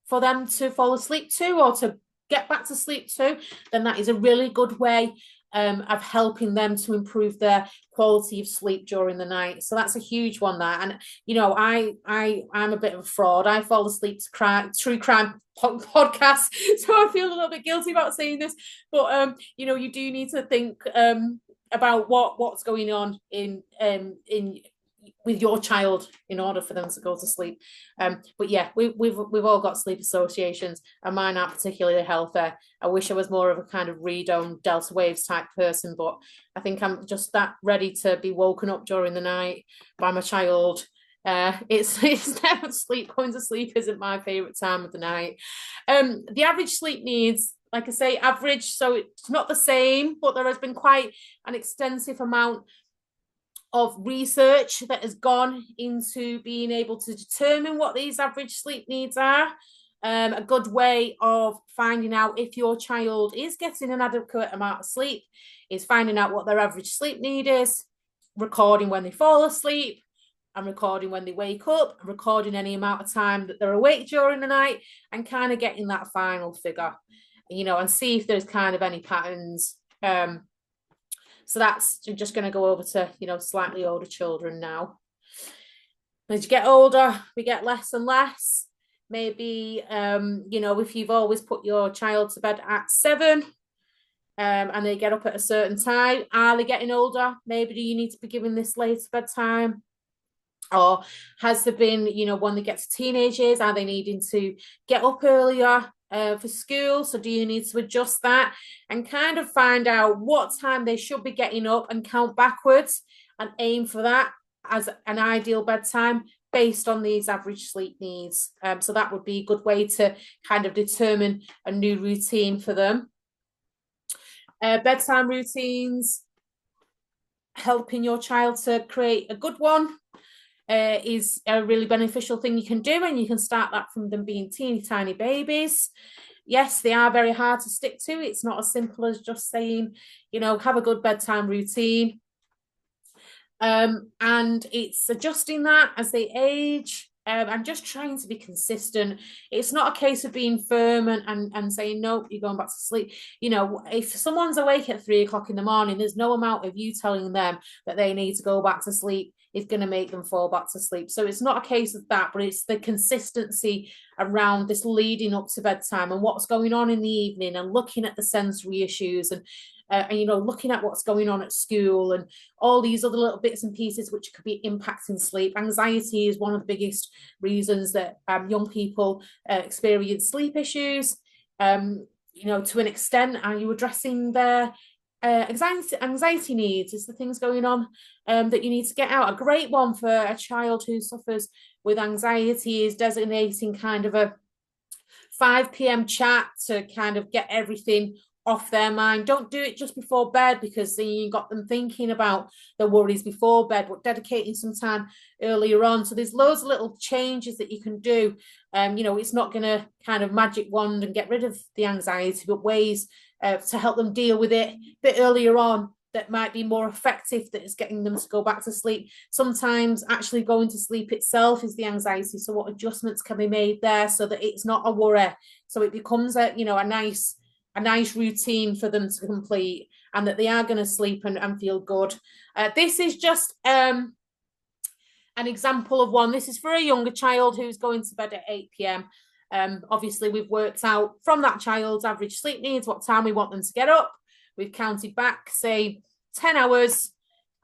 for them to fall asleep to or to get back to sleep to, then that is a really good way of helping them to improve their quality of sleep during the night. So that's a huge one, that. And you know, I'm a bit of a fraud. I fall asleep to true crime podcasts, so I feel a little bit guilty about saying this, but you know, you do need to think about what's going on in with your child in order for them to go to sleep. But yeah, we've all got sleep associations, and mine aren't particularly healthy. I wish I was more of a kind of redome delta waves type person, but I think I'm just that ready to be woken up during the night by my child. It's never sleep. Going to sleep isn't my favorite time of the night. The average sleep needs, like I say, average, so it's not the same, but there has been quite an extensive amount of research that has gone into being able to determine what these average sleep needs are. A good way of finding out if your child is getting an adequate amount of sleep is finding out what their average sleep need is, recording when they fall asleep, and recording when they wake up, and recording any amount of time that they're awake during the night, and kind of getting that final figure, you know, and see if there's kind of any patterns. So that's just going to go over to, you know, slightly older children now. As you get older, we get less and less. Maybe, you know, if you've always put your child to bed at 7, and they get up at a certain time, are they getting older? Maybe do you need to be giving this later bedtime? Or has there been, you know, when they get to teenage years, are they needing to get up earlier for school? So do you need to adjust that and kind of find out what time they should be getting up and count backwards and aim for that as an ideal bedtime based on these average sleep needs? So that would be a good way to kind of determine a new routine for them. Bedtime routines, helping your child to create a good one is a really beneficial thing you can do, and you can start that from them being teeny tiny babies. Yes, they are very hard to stick to. It's not as simple as just saying, you know, have a good bedtime routine. And it's adjusting that as they age, and just trying to be consistent. It's not a case of being firm and saying, no, you're going back to sleep. You know, if someone's awake at 3 o'clock in the morning, there's no amount of you telling them that they need to go back to sleep is going to make them fall back to sleep. So it's not a case of that, but it's the consistency around this leading up to bedtime and what's going on in the evening, and looking at the sensory issues, and you know, looking at what's going on at school and all these other little bits and pieces which could be impacting sleep. Anxiety is one of the biggest reasons that young people experience sleep issues. You know, to an extent, are you addressing their anxiety needs? Is the things going on that you need to get out? A great one for a child who suffers with anxiety is designating kind of a 5 p.m. chat to kind of get everything off their mind. Don't do it just before bed, because then you got them thinking about the worries before bed, but dedicating some time earlier on. So there's loads of little changes that you can do. You know, it's not going to kind of magic wand and get rid of the anxiety, but ways to help them deal with it a bit earlier on that might be more effective, that is getting them to go back to sleep. Sometimes actually going to sleep itself is the anxiety. So what adjustments can be made there so that it's not a worry? So it becomes a, you know, a nice routine for them to complete. and that they are going to sleep and feel good. This is just an example of one. This is for a younger child who's going to bed at 8 p.m. Obviously, we've worked out from that child's average sleep needs what time we want them to get up. We've counted back, say, 10 hours.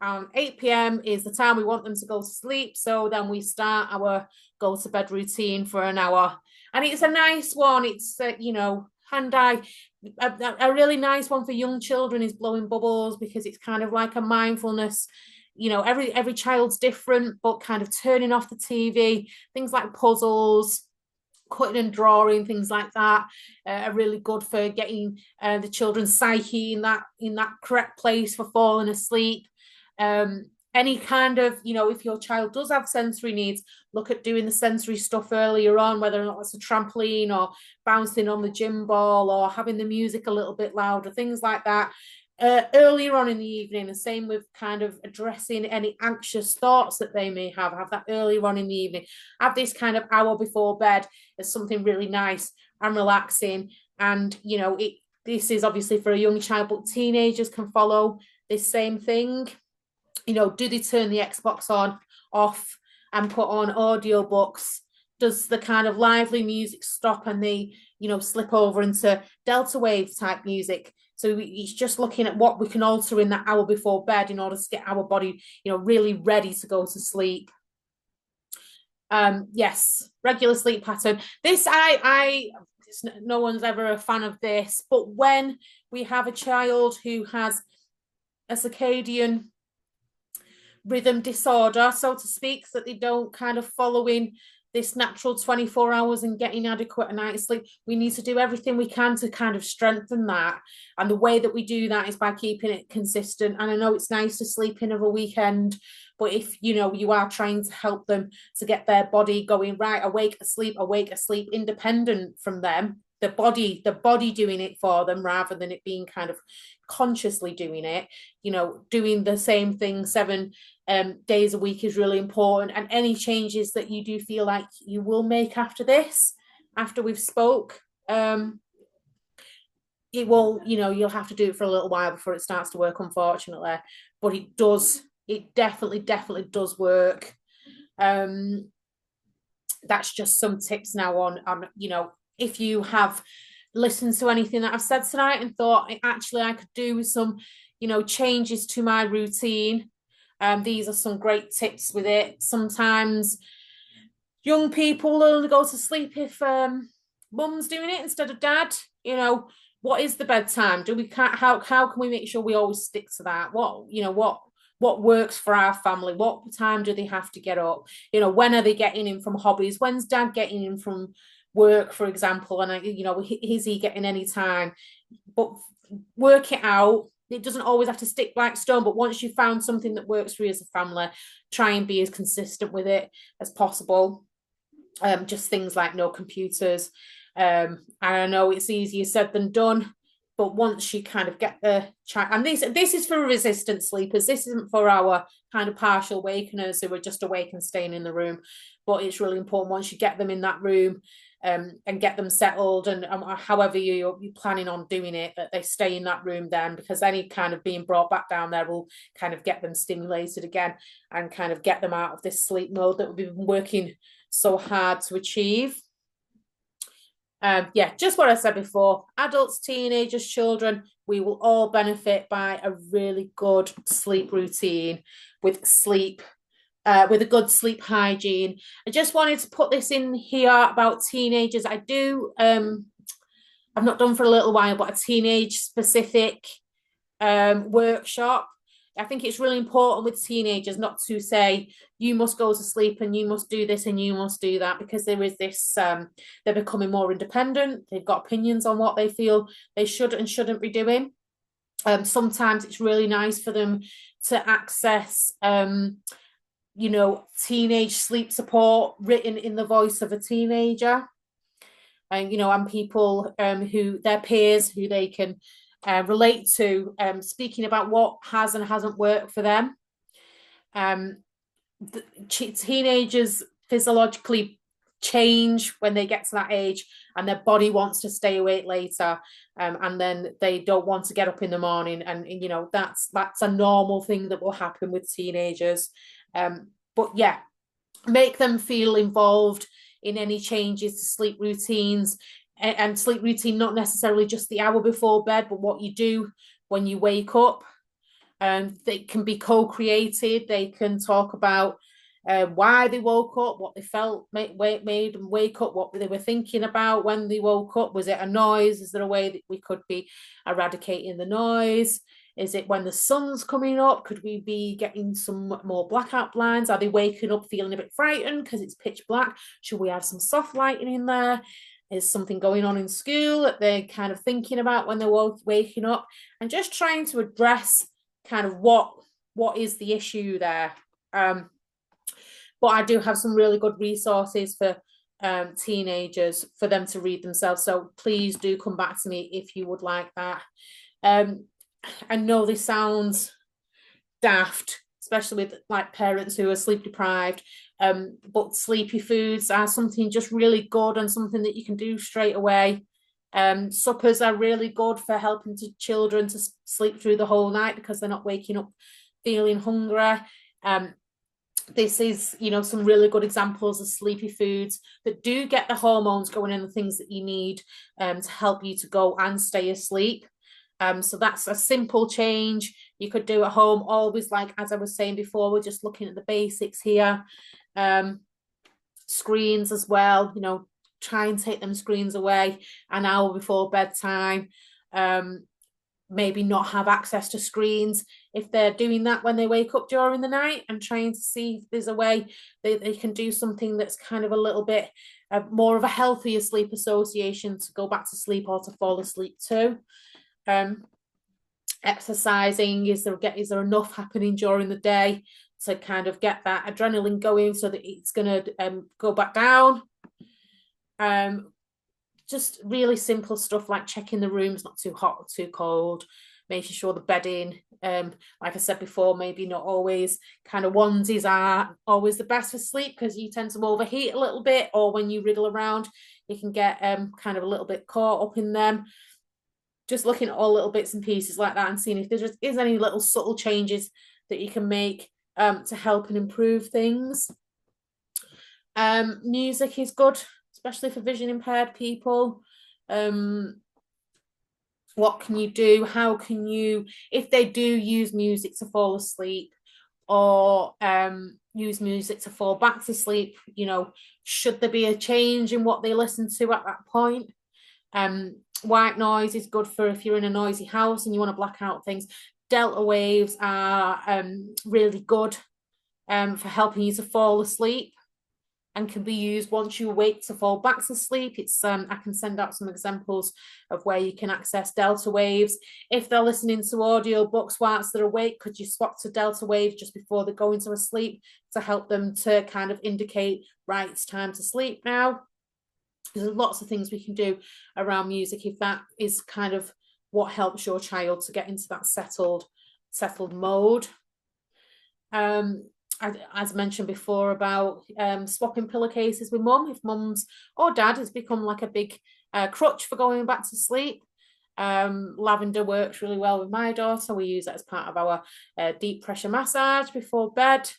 8 p.m. is the time we want them to go to sleep. So then we start our go to bed routine for an hour. And it's a nice one. It's, hand-eye. A really nice one for young children is blowing bubbles, because it's kind of like a mindfulness. Every child's different, but kind of turning off the TV, things like puzzles, cutting and drawing, things like that, are really good for getting the children's psyche in that correct place for falling asleep. Any kind of, if your child does have sensory needs, look at doing the sensory stuff earlier on, whether or not it's a trampoline or bouncing on the gym ball or having the music a little bit louder, things like that. Earlier on in the evening, and same with kind of addressing any anxious thoughts that they may have that earlier on in the evening. Have this kind of hour before bed as something really nice and relaxing. And, this is obviously for a young child, but teenagers can follow this same thing. Do they turn the Xbox on, off, and put on audiobooks? Does the kind of lively music stop and they, slip over into delta wave type music? So it's just looking at what we can alter in that hour before bed in order to get our body, really ready to go to sleep. Yes, regular sleep pattern. This, no one's ever a fan of this, but when we have a child who has a circadian rhythm disorder, so to speak, so that they don't kind of follow in this natural 24 hours and getting adequate night's sleep, we need to do everything we can to kind of strengthen that. And the way that we do that is by keeping it consistent. And I know it's nice to sleep in of a weekend, but if you are trying to help them to get their body going right, awake, asleep, independent from them, the body doing it for them rather than it being kind of consciously doing it, doing the same thing 7 days a week is really important. And any changes that you do feel like you will make after this, after we've spoke, it will, you'll have to do it for a little while before it starts to work, unfortunately, but it definitely does work. That's just some tips now on if you have listened to anything that I've said tonight and thought actually I could do with some changes to my routine, these are some great tips with it. Sometimes young people only go to sleep if mum's doing it instead of dad. What is the bedtime? How can we make sure we always stick to that? What works for our family? What time do they have to get up? When are they getting in from hobbies? When's dad getting in from work, for example? And is he getting any time? But work it out. It doesn't always have to stick like stone, but once you've found something that works for you as a family, try and be as consistent with it as possible. Just things like no computers. I know it's easier said than done, but once you kind of get the child, and this is for resistant sleepers, this isn't for our kind of partial awakeners who are just awake and staying in the room, but it's really important once you get them in that room and get them settled, and however you're planning on doing it, that they stay in that room then, because any kind of being brought back down there will kind of get them stimulated again and kind of get them out of this sleep mode that we've been working so hard to achieve. Just what I said before, adults, teenagers, children, we will all benefit by a really good sleep routine with a good sleep hygiene. I just wanted to put this in here about teenagers. I do, I've not done for a little while, but a teenage specific workshop. I think it's really important with teenagers not to say you must go to sleep and you must do this and you must do that, because there is this they're becoming more independent. They've got opinions on what they feel they should and shouldn't be doing. Sometimes it's really nice for them to access teenage sleep support written in the voice of a teenager, and people who their peers who they can relate to, speaking about what has and hasn't worked for them. Teenagers physiologically change when they get to that age, and their body wants to stay awake later, and then they don't want to get up in the morning, and you know, that's a normal thing that will happen with teenagers. But yeah, make them feel involved in any changes to sleep routines, and sleep routine not necessarily just the hour before bed, but what you do when you wake up. They can be co-created. They can talk about why they woke up, what they felt made them wake up, what they were thinking about when they woke up. Was it a noise? Is there a way that we could be eradicating the noise? Is it when the sun's coming up? Could we be getting some more blackout blinds? Are they waking up feeling a bit frightened because it's pitch black? Should we have some soft lighting in there? Is something going on in school that they're kind of thinking about when they're waking up? And just trying to address kind of what is the issue there. But I do have some really good resources for teenagers for them to read themselves. So please do come back to me if you would like that. I know this sounds daft, especially with like parents who are sleep deprived, but sleepy foods are something just really good and something that you can do straight away. Suppers are really good for helping children to sleep through the whole night because they're not waking up feeling hungry. This is, you know, some really good examples of sleepy foods that do get the hormones going and the things that you need to help you to go and stay asleep. So that's a simple change you could do at home. Always, like as I was saying before, we're just looking at the basics here. Screens as well, you know, try and take them screens away an hour before bedtime. Maybe not have access to screens if they're doing that when they wake up during the night, and trying to see if there's a way they can do something that's kind of a little bit more of a healthier sleep association to go back to sleep or to fall asleep too. Exercising, is there enough happening during the day to kind of get that adrenaline going so that it's going to go back down? Just really simple stuff like checking the room's not too hot or too cold, making sure the bedding, like I said before, maybe not always kind of onesies are always the best for sleep because you tend to overheat a little bit, or when you wriggle around you can get kind of a little bit caught up in them. Just looking at all little bits and pieces like that and seeing if there just is any little subtle changes that you can make to help and improve things. Music is good, especially for vision impaired people. What can you do? How can you, if they do use music to fall asleep, or use music to fall back to sleep, you know, should there be a change in what they listen to at that point? White noise is good for if you're in a noisy house and you want to black out things. Delta waves are really good for helping you to fall asleep, and can be used once you awake to fall back to sleep. It's I can send out some examples of where you can access delta waves. If they're listening to audio books whilst they're awake, could you swap to delta waves just before they go into a sleep to help them to kind of indicate, right, it's time to sleep now? There's lots of things we can do around music if that is kind of what helps your child to get into that settled mode. As mentioned before about swapping pillowcases with mum, if mum's or dad has become like a big crutch for going back to sleep. Lavender works really well with my daughter. We use it as part of our deep pressure massage before bed.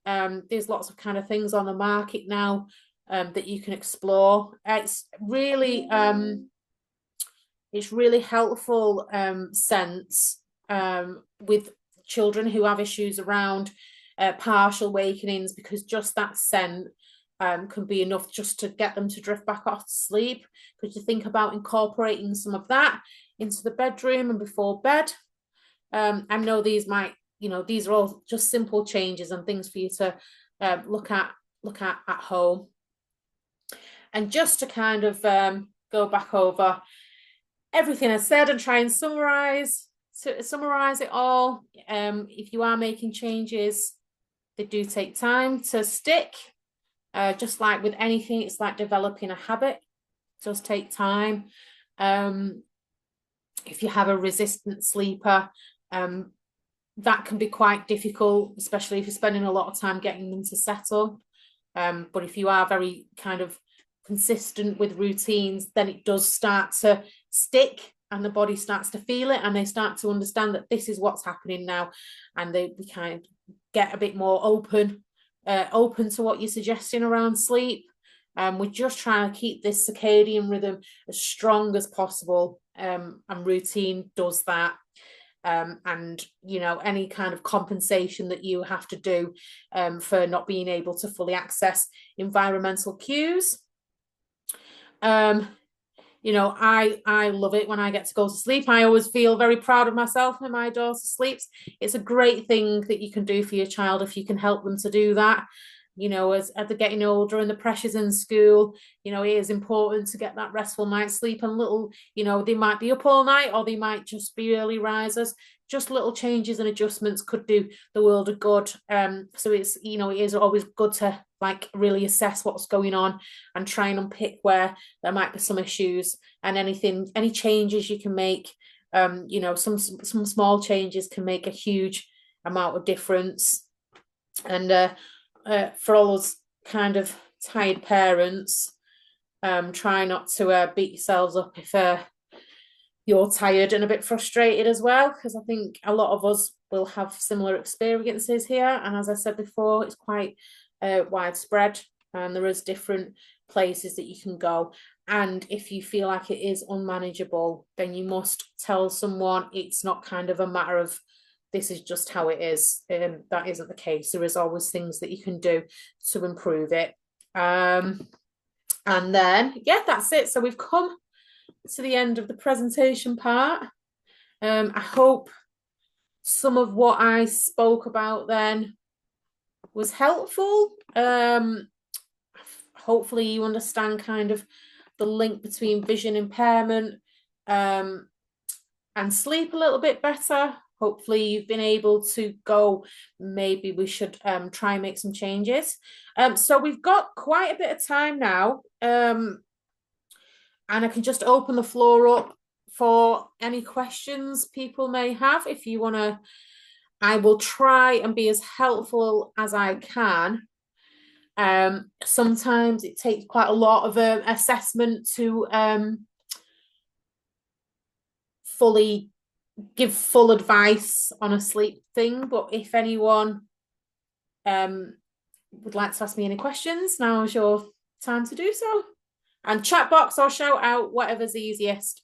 There's lots of kind of things on the market now that you can explore. It's really helpful scents with children who have issues around partial awakenings, because just that scent can be enough just to get them to drift back off to sleep. Could you think about incorporating some of that into the bedroom and before bed? I know these might, you know, these are all just simple changes and things for you to look at home. And just to kind of go back over everything I said and try and summarize it all. If you are making changes, they do take time to stick. Just like with anything, it's like developing a habit. It does take time. If you have a resistant sleeper, that can be quite difficult, especially if you're spending a lot of time getting them to settle. But if you are very kind of consistent with routines, then it does start to stick and the body starts to feel it and they start to understand that this is what's happening now, and they kind of get a bit more open to what you're suggesting around sleep. We're just trying to keep this circadian rhythm as strong as possible, and routine does that. And you know, any kind of compensation that you have to do for not being able to fully access environmental cues. You know, I love it when I get to go to sleep. I always feel very proud of myself when my daughter sleeps. It's a great thing that you can do for your child if you can help them to do that. You know, as they're getting older and the pressures in school, you know, it is important to get that restful night's sleep. And little, you know, they might be up all night or they might just be early risers. Just little changes and adjustments could do the world of good. So it's, you know, it is always good to like really assess what's going on and try and unpick where there might be some issues, and any changes you can make. You know, some small changes can make a huge amount of difference. And for all those kind of tired parents, try not to beat yourselves up if you're tired and a bit frustrated as well, because I think a lot of us will have similar experiences here. And as I said before, it's quite widespread, and there is different places that you can go. And if you feel like it is unmanageable, then you must tell someone. It's not kind of a matter of this is just how it is. That isn't the case. There is always things that you can do to improve it. And then, yeah, that's it. So we've come to the end of the presentation part. I hope some of what I spoke about then was helpful. Hopefully you understand kind of the link between vision impairment and sleep a little bit better. Hopefully you've been able to go, maybe we should try and make some changes. So we've got quite a bit of time now. And I can just open the floor up for any questions people may have. If you want to, I will try and be as helpful as I can. Sometimes it takes quite a lot of assessment to fully give full advice on a sleep thing. But if anyone would like to ask me any questions, now is your time to do so. And chat box or shout out, whatever's easiest.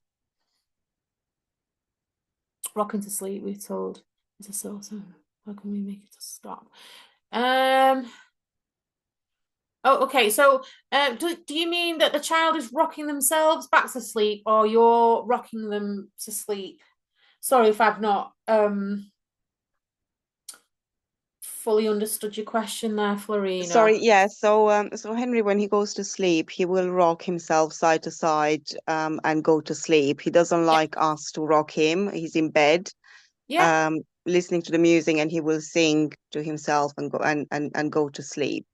Rocking to sleep, we're told, is a source. How can we make it to stop? Oh, okay. So do you mean that the child is rocking themselves back to sleep, or you're rocking them to sleep? Sorry if I've not fully understood your question there, Florina. Sorry, yeah. So Henry, when he goes to sleep, he will rock himself side to side and go to sleep. He doesn't like us to rock him. He's in bed, listening to the music, and he will sing to himself and go and go to sleep.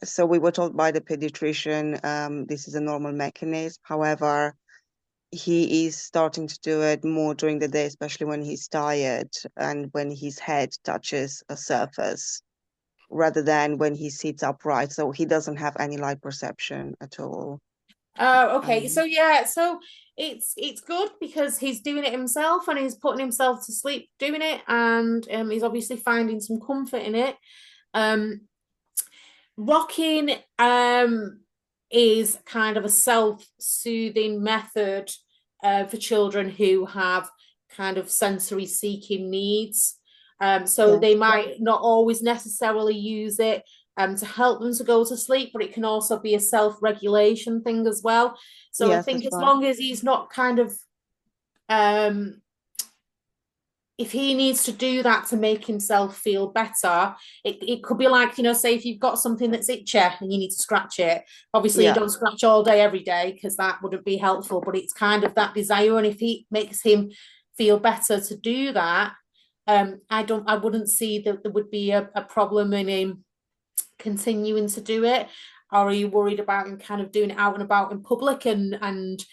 So we were told by the pediatrician this is a normal mechanism. However, he is starting to do it more during the day, especially when he's tired and when his head touches a surface, rather than when he sits upright. So he doesn't have any light perception at all. Oh, okay. So yeah, so it's good because he's doing it himself and he's putting himself to sleep doing it, and he's obviously finding some comfort in it. Rocking is kind of a self-soothing method for children who have kind of sensory seeking needs. So they might not always necessarily use it to help them to go to sleep, but it can also be a self-regulation thing as well. So I think as long as he's not kind of if he needs to do that to make himself feel better, it could be like, you know, say if you've got something that's itchy and you need to scratch it, obviously you don't scratch all day every day because that wouldn't be helpful, but it's kind of that desire, and if he makes him feel better to do that, I wouldn't see that there would be a problem in him continuing to do it. Or are you worried about him kind of doing it out and about in public and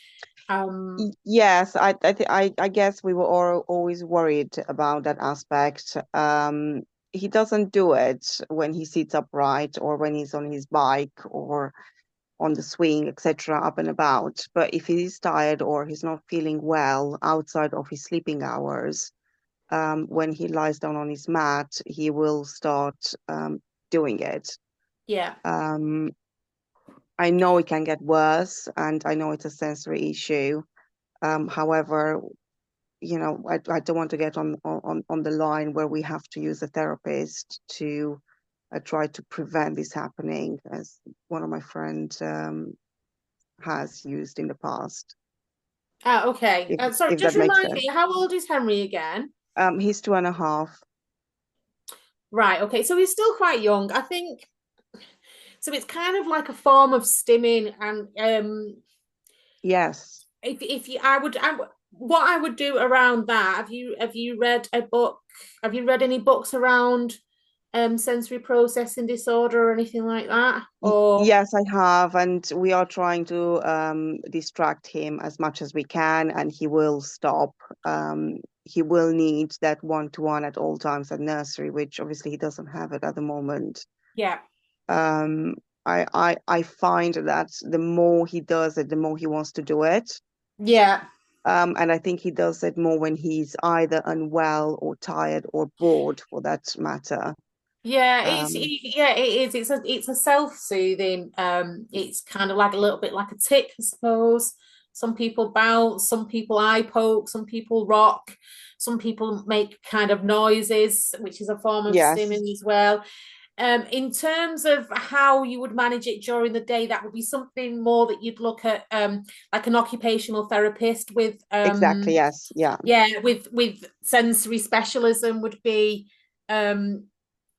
yes, I guess we were all always worried about that aspect. he doesn't do it when he sits upright or when he's on his bike or on the swing, etc., up and about. But if he is tired or he's not feeling well outside of his sleeping hours, when he lies down on his mat, he will start doing it. Yeah. I know it can get worse, and I know it's a sensory issue. However, you know, I don't want to get on the line where we have to use a therapist to try to prevent this happening, as one of my friends has used in the past. Okay. Sorry, If just that makes remind sense. me, how old is Henry again? He's 2.5. Right. Okay. So he's still quite young. I think so. It's kind of like a form of stimming, and Yes. if you, what I would do around that. Have you read a book? Have you read any books around sensory processing disorder or anything like that? Or Yes, I have, and we are trying to distract him as much as we can, and he will stop. He will need that one-to-one at all times at nursery, which obviously he doesn't have it at the moment. yeah. I find that the more he does it, the more he wants to do it. Yeah. And I think he does it more when he's either unwell or tired or bored, for that matter. Yeah, it is. It's a self-soothing. It's kind of like a little bit like a tick, I suppose. Some people bounce, some people eye poke, some people rock, some people make kind of noises, which is a form of Yes, stimming as well. In terms of how you would manage it during the day, that would be something more that you'd look at, like an occupational therapist with, exactly. Yes, yeah, with sensory specialism would be,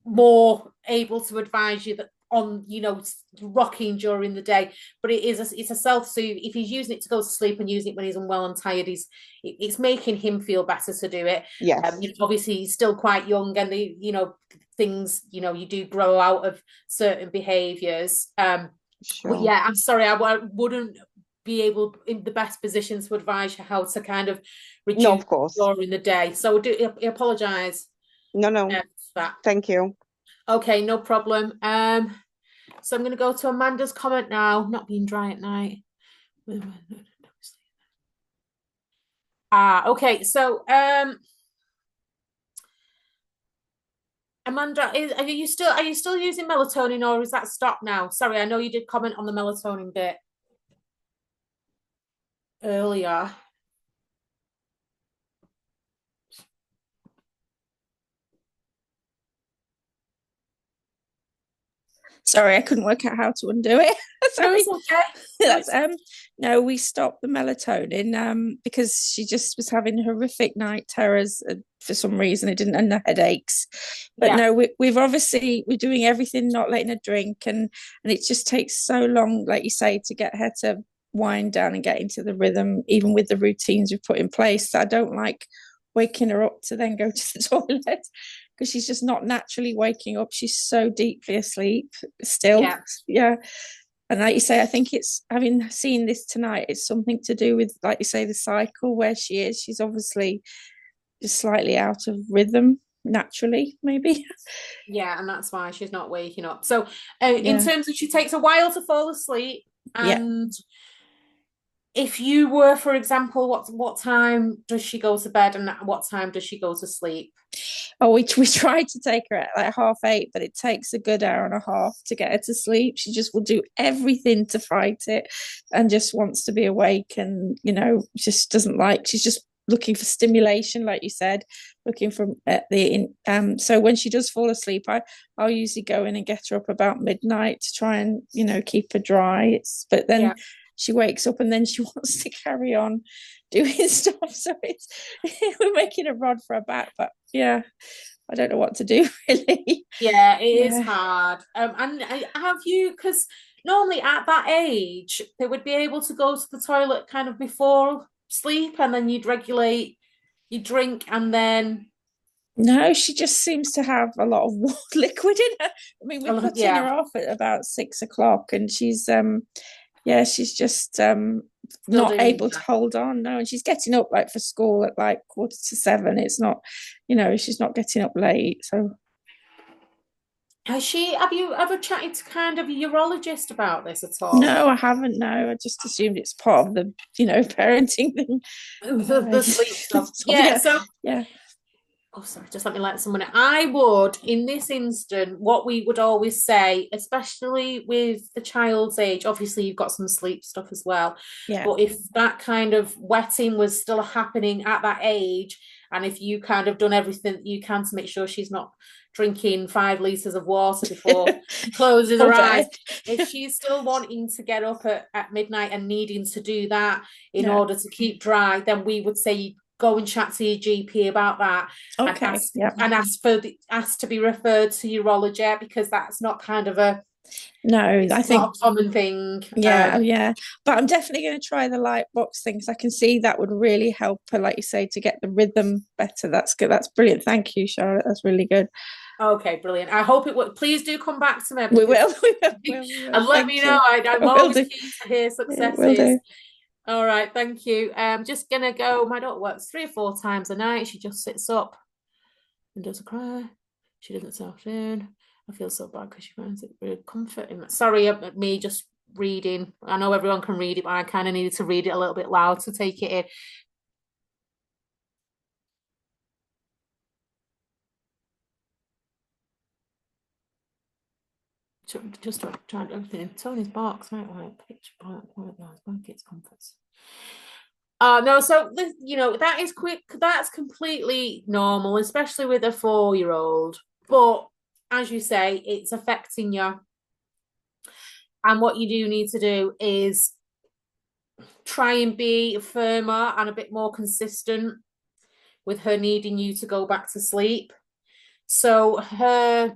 more able to advise you that on, you know, rocking during the day. But it's a self-soothe. If he's using it to go to sleep and using it when he's unwell and tired, it's making him feel better to do it. yes, You know, obviously he's still quite young, and the, you know, things, you know, you do grow out of certain behaviors. But sure. yeah, I'm sorry, I wouldn't be able in the best position to advise you how to kind of No, reduce of course. during the day. So I apologize No, for that. thank you. Okay, no problem. So I'm going to go to Amanda's comment now. Not being dry at night. Okay. So, Amanda, are you still using melatonin, or is that stopped now? Sorry, I know you did comment on the melatonin bit earlier. Sorry, I couldn't work out how to undo it. No, it's okay. That's no, we stopped the melatonin because she just was having horrific night terrors for some reason. It didn't, and the headaches. But Yeah. no, we're doing everything, not letting her drink, and it just takes so long, like you say, to get her to wind down and get into the rhythm, even with the routines we've put in place. I don't like waking her up to then go to the toilet, because she's just not naturally waking up. She's so deeply asleep still. Yeah. And like you say, I think it's, having seen this tonight, it's something to do with, like you say, the cycle where she is. She's obviously just slightly out of rhythm naturally, maybe. Yeah, and that's why she's not waking up. So in terms of, she takes a while to fall asleep, and if you were, for example, what time does she go to bed and what time does she go to sleep? Oh, we tried to take her at like 8:30, but it takes a good hour and a half to get her to sleep. She just will do everything to fight it and just wants to be awake, and, you know, just doesn't like, she's just looking for stimulation, like you said, looking from so when she does fall asleep, I'll usually go in and get her up about midnight to try and, you know, keep her dry. But then she wakes up and then she wants to carry on doing stuff. So it's we're making a rod for her back, but yeah, I don't know what to do really. Yeah, it is hard. And have you, because normally at that age they would be able to go to the toilet kind of before sleep, and then you'd regulate your drink, and then no, she just seems to have a lot of liquid in her. I mean, we're putting her off at about 6 o'clock, and she's she's just not able to hold on. No, and she's getting up like for school at like 6:45. It's not, you know, she's not getting up late. So Have you ever chatted to kind of a urologist about this at all? No, I haven't. No, I just assumed it's part of the, parenting thing. The sleep stuff. Yeah, So yeah. oh, sorry, just let me let someone. I would, in this instant, what we would always say, especially with the child's age, obviously you've got some sleep stuff as well. Yeah. But if that kind of wetting was still happening at that age, and if you kind of done everything that you can to make sure she's not drinking 5 litres of water before she closes her eyes, if she's still wanting to get up at midnight and needing to do that in order to keep dry, then we would say go and chat to your GP about that. Okay. And ask to be referred to urology, because that's not kind of a I think not a common thing. Yeah. But I'm definitely going to try the light box thing, because I can see that would really help her, like you say, to get the rhythm better. That's good. That's brilliant. Thank you, Charlotte. That's really good. Okay, brilliant. I hope it would. Please do come back to me. We will. And let me know. I'm always keen to hear successes. Will do. All right, thank you. Just gonna go. My daughter works 3 or 4 times a night. She just sits up and does a cry. She doesn't soft in. I feel so bad because she finds it really comforting. Sorry, me just reading. I know everyone can read it, but I kind of needed to read it a little bit loud to take it in. Just trying everything. Tony's box, right? Like pitch black, white those blankets, comforts. No, so that is quick. That's completely normal, especially with a 4-year-old. But as you say, it's affecting you. And what you do need to do is try and be firmer and a bit more consistent with her needing you to go back to sleep. So her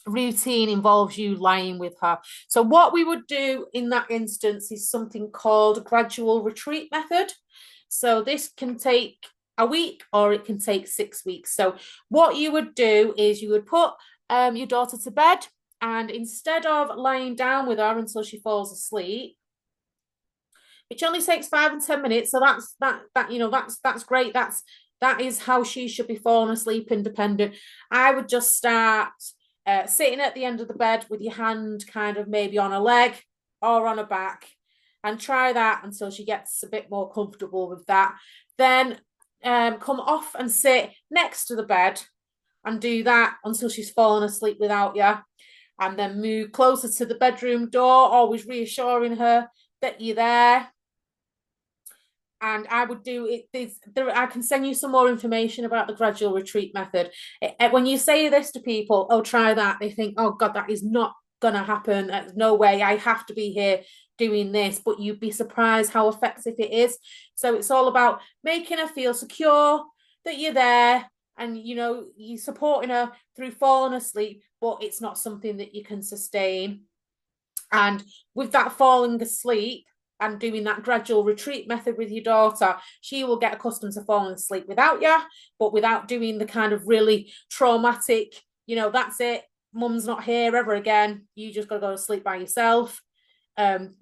routine involves you lying with her. So what we would do in that instance is something called gradual retreat method. So this can take a week or it can take 6 weeks. So what you would do is you would put your daughter to bed, and instead of lying down with her until she falls asleep, which only takes 5 and 10 minutes, so that's great. That is how she should be falling asleep independent. I would just start sitting at the end of the bed with your hand kind of maybe on her leg or on her back, and try that until she gets a bit more comfortable with that. Then come off and sit next to the bed and do that until she's fallen asleep without you, and then move closer to the bedroom door, always reassuring her that you're there. And I would do it. I can send you some more information about the gradual retreat method. When you say this to people, oh, try that, they think, oh God, that is not going to happen. There's no way. I have to be here doing this. But you'd be surprised how effective it is. So it's all about making her feel secure, that you're there, and you're supporting her through falling asleep, but it's not something that you can sustain. And with that falling asleep and doing that gradual retreat method with your daughter, she will get accustomed to falling asleep without you, but without doing the kind of really traumatic, that's it, mum's not here ever again, you just got to go to sleep by yourself.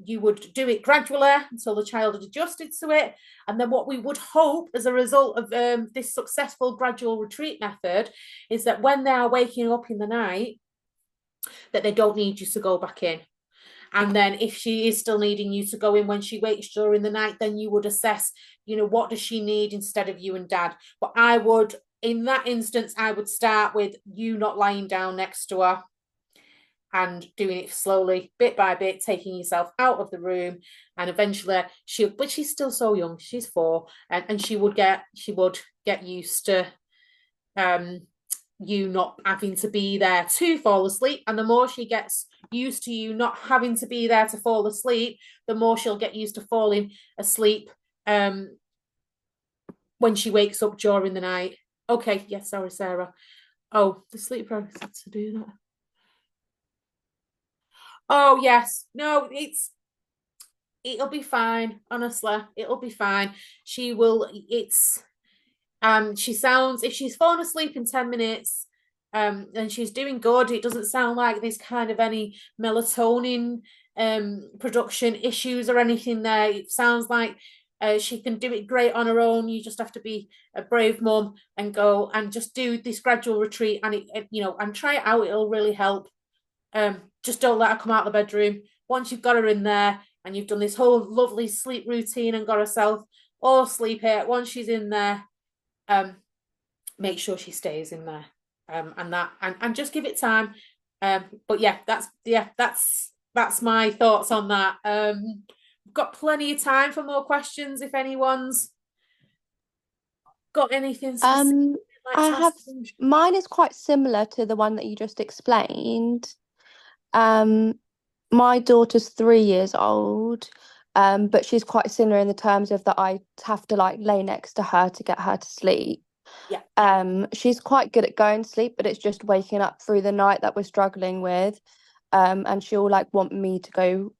You would do it gradually until the child had adjusted to it. And then what we would hope as a result of this successful gradual retreat method is that when they are waking up in the night, that they don't need you to go back in. And then if she is still needing you to go in when she wakes during the night, then you would assess, what does she need instead of you and dad. But in that instance, I would start with you not lying down next to her and doing it slowly, bit by bit, taking yourself out of the room. And eventually but she's still so young, she's 4, and she would get used to you not having to be there to fall asleep. And the more she gets used to you not having to be there to fall asleep, the more she'll get used to falling asleep when she wakes up during the night. Okay, yes, sorry, Sarah. Oh, the sleep program to do that. Oh, yes. No, it'll be fine, honestly. It'll be fine. She will, she sounds, if she's fallen asleep in 10 minutes, and she's doing good, it doesn't sound like there's kind of any melatonin production issues or anything there. It sounds like She can do it great on her own. You just have to be a brave mum and go and just do this gradual retreat, and and try it out. It'll really help. Just don't let her come out of the bedroom. Once you've got her in there and you've done this whole lovely sleep routine and got herself all sleep here, once she's in there, make sure she stays in there. And just give it time. But yeah, that's my thoughts on that. We've got plenty of time for more questions if anyone's got anything specific I have, mine is quite similar to the one that you just explained. My daughter's 3 years old, but she's quite similar in the terms of that I have to like lay next to her to get her to sleep. Yeah. She's quite good at going to sleep, but it's just waking up through the night that we're struggling with. And she'll like want me to go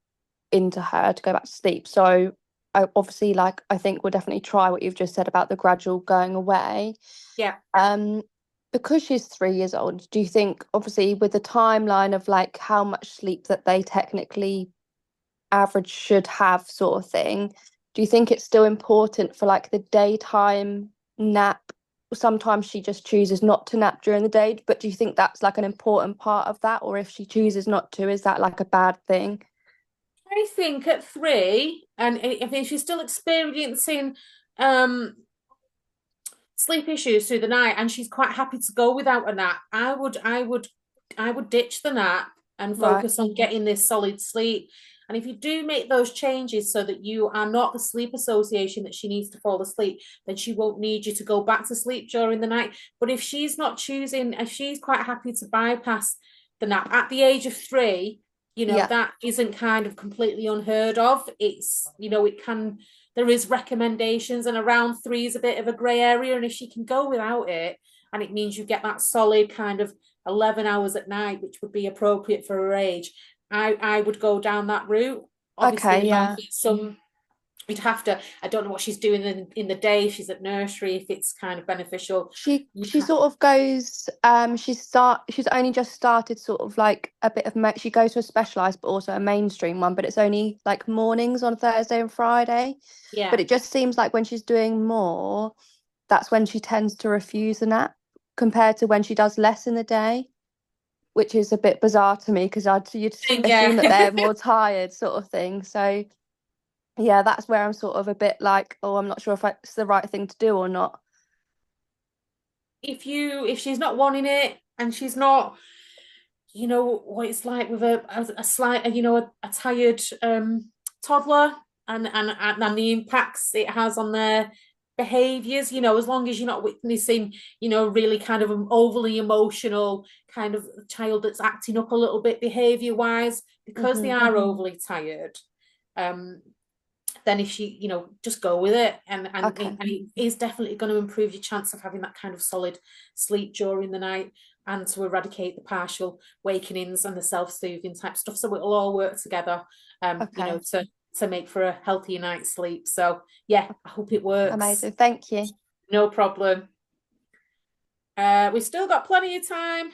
into her to go back to sleep. So I obviously I think we'll definitely try what you've just said about the gradual going away. Yeah. Because she's 3 years old, do you think, obviously with the timeline of like how much sleep that they technically average should have sort of thing, do you think it's still important for like the daytime nap? Sometimes she just chooses not to nap during the day, but do you think that's like an important part of that? Or if she chooses not to, is that like a bad thing? I think at 3, and I think she's still experiencing sleep issues through the night, and she's quite happy to go without a nap, I would ditch the nap and focus on getting this solid sleep. And if you do make those changes so that you are not the sleep association that she needs to fall asleep, then she won't need you to go back to sleep during the night. But if she's not choosing, if she's quite happy to bypass the nap at the age of 3, that isn't kind of completely unheard of. It's, there is recommendations, and around 3 is a bit of a grey area. And if she can go without it, and it means you get that solid kind of 11 hours at night, which would be appropriate for her age, I would go down that route. Obviously, you'd have to, I don't know what she's doing in the day, if she's at nursery, if it's kind of beneficial. She sort of goes, she's only just started sort of like a bit of, she goes to a specialised but also a mainstream one, but it's only like mornings on Thursday and Friday. Yeah. But it just seems like when she's doing more, that's when she tends to refuse the nap compared to when she does less in the day, which is a bit bizarre to me because you'd assume that they're more tired sort of thing. So yeah, that's where I'm sort of a bit like, oh, I'm not sure if it's the right thing to do or not. If she's not wanting it, and she's not, what it's like with a slight, a tired toddler, and the impacts it has on their behaviors, as long as you're not witnessing, really kind of an overly emotional kind of child that's acting up a little bit behavior wise because they are overly tired, then if she, just go with it, and it is definitely going to improve your chance of having that kind of solid sleep during the night, and to eradicate the partial wakenings and the self-soothing type stuff. So it'll all work together, to make for a healthier night's sleep. So yeah, I hope it works. Amazing, thank you. No problem. We've still got plenty of time,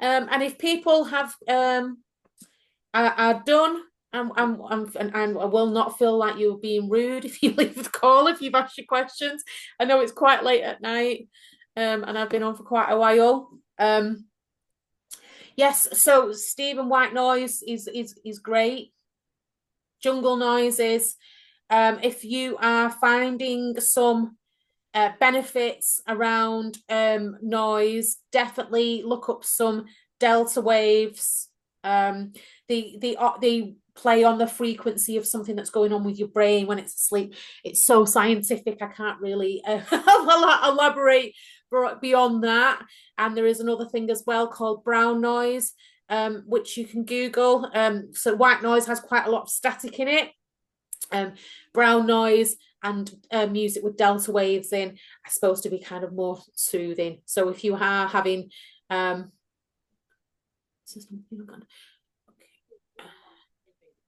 and if people have are done, and I will not feel like you're being rude if you leave the call, if you've asked your questions. I know it's quite late at night, and I've been on for quite a while. Yes, so Stephen, white noise is great. Jungle noises. If you are finding some benefits around noise, definitely look up some delta waves. They play on the frequency of something that's going on with your brain when it's asleep. It's so scientific, I can't really elaborate beyond that. And there is another thing as well called brown noise, which you can Google. So white noise has quite a lot of static in it. Brown noise and music with delta waves in are supposed to be kind of more soothing. So if you are having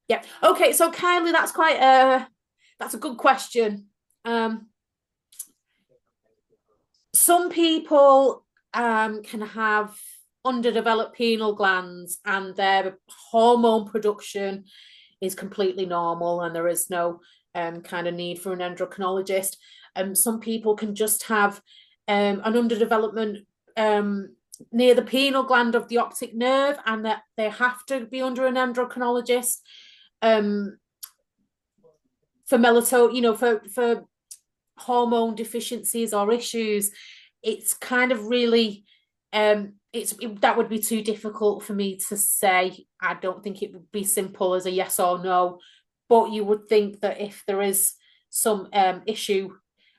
yeah, okay, so Kylie, that's a good question. Some people can have underdeveloped pineal glands, and their hormone production is completely normal, and there is no kind of need for an endocrinologist. Some people can just have an underdevelopment near the pineal gland of the optic nerve, and that they have to be under an endocrinologist for melatonin, for hormone deficiencies or issues. It's kind of really that would be too difficult for me to say. I don't think it would be simple as a yes or no, but you would think that if there is some issue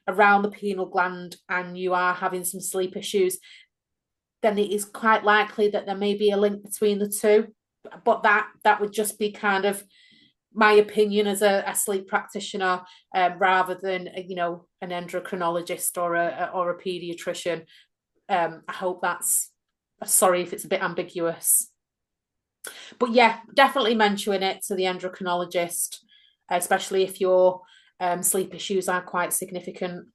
around the pineal gland and you are having some sleep issues, then it is quite likely that there may be a link between the two. But that would just be kind of my opinion as a sleep practitioner, rather than an endocrinologist or a pediatrician. I hope that's, sorry if it's a bit ambiguous, but yeah, definitely mention it to the endocrinologist, especially if your sleep issues are quite significant.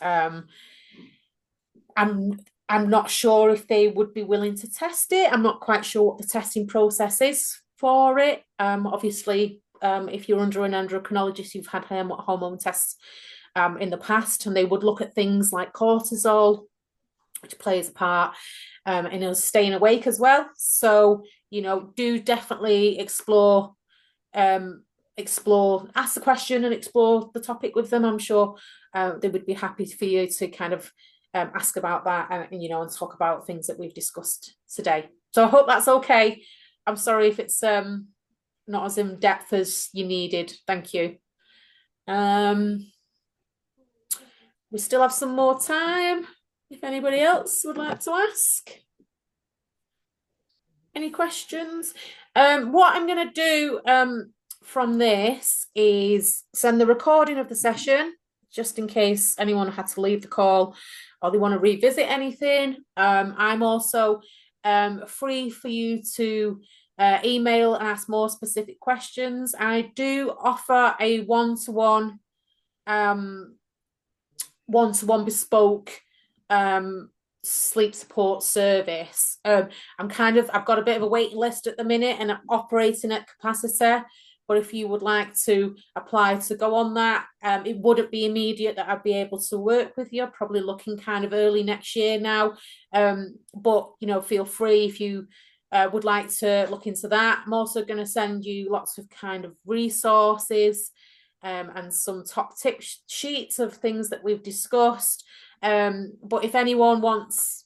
I'm not sure if they would be willing to test it. I'm not quite sure what the testing process is for it. Obviously, if you're under an endocrinologist, you've had hormone tests in the past, and they would look at things like cortisol, which plays a part in us staying awake as well. So, do definitely explore, ask the question and explore the topic with them. I'm sure they would be happy for you to kind of ask about that and talk about things that we've discussed today. So I hope that's okay. I'm sorry if it's not as in depth as you needed. Thank you. We still have some more time if anybody else would like to ask any questions. What I'm going to do from this is send the recording of the session, just in case anyone had to leave the call or they want to revisit anything. I'm also free for you to email and ask more specific questions. I do offer a one-to-one bespoke sleep support service. I've got a bit of a waiting list at the minute and I'm operating at capacity. But if you would like to apply to go on that, it wouldn't be immediate that I'd be able to work with you. Probably looking kind of early next year now. But feel free if you would like to look into that. I'm also going to send you lots of kind of resources and some top tip sheets of things that we've discussed. But if anyone wants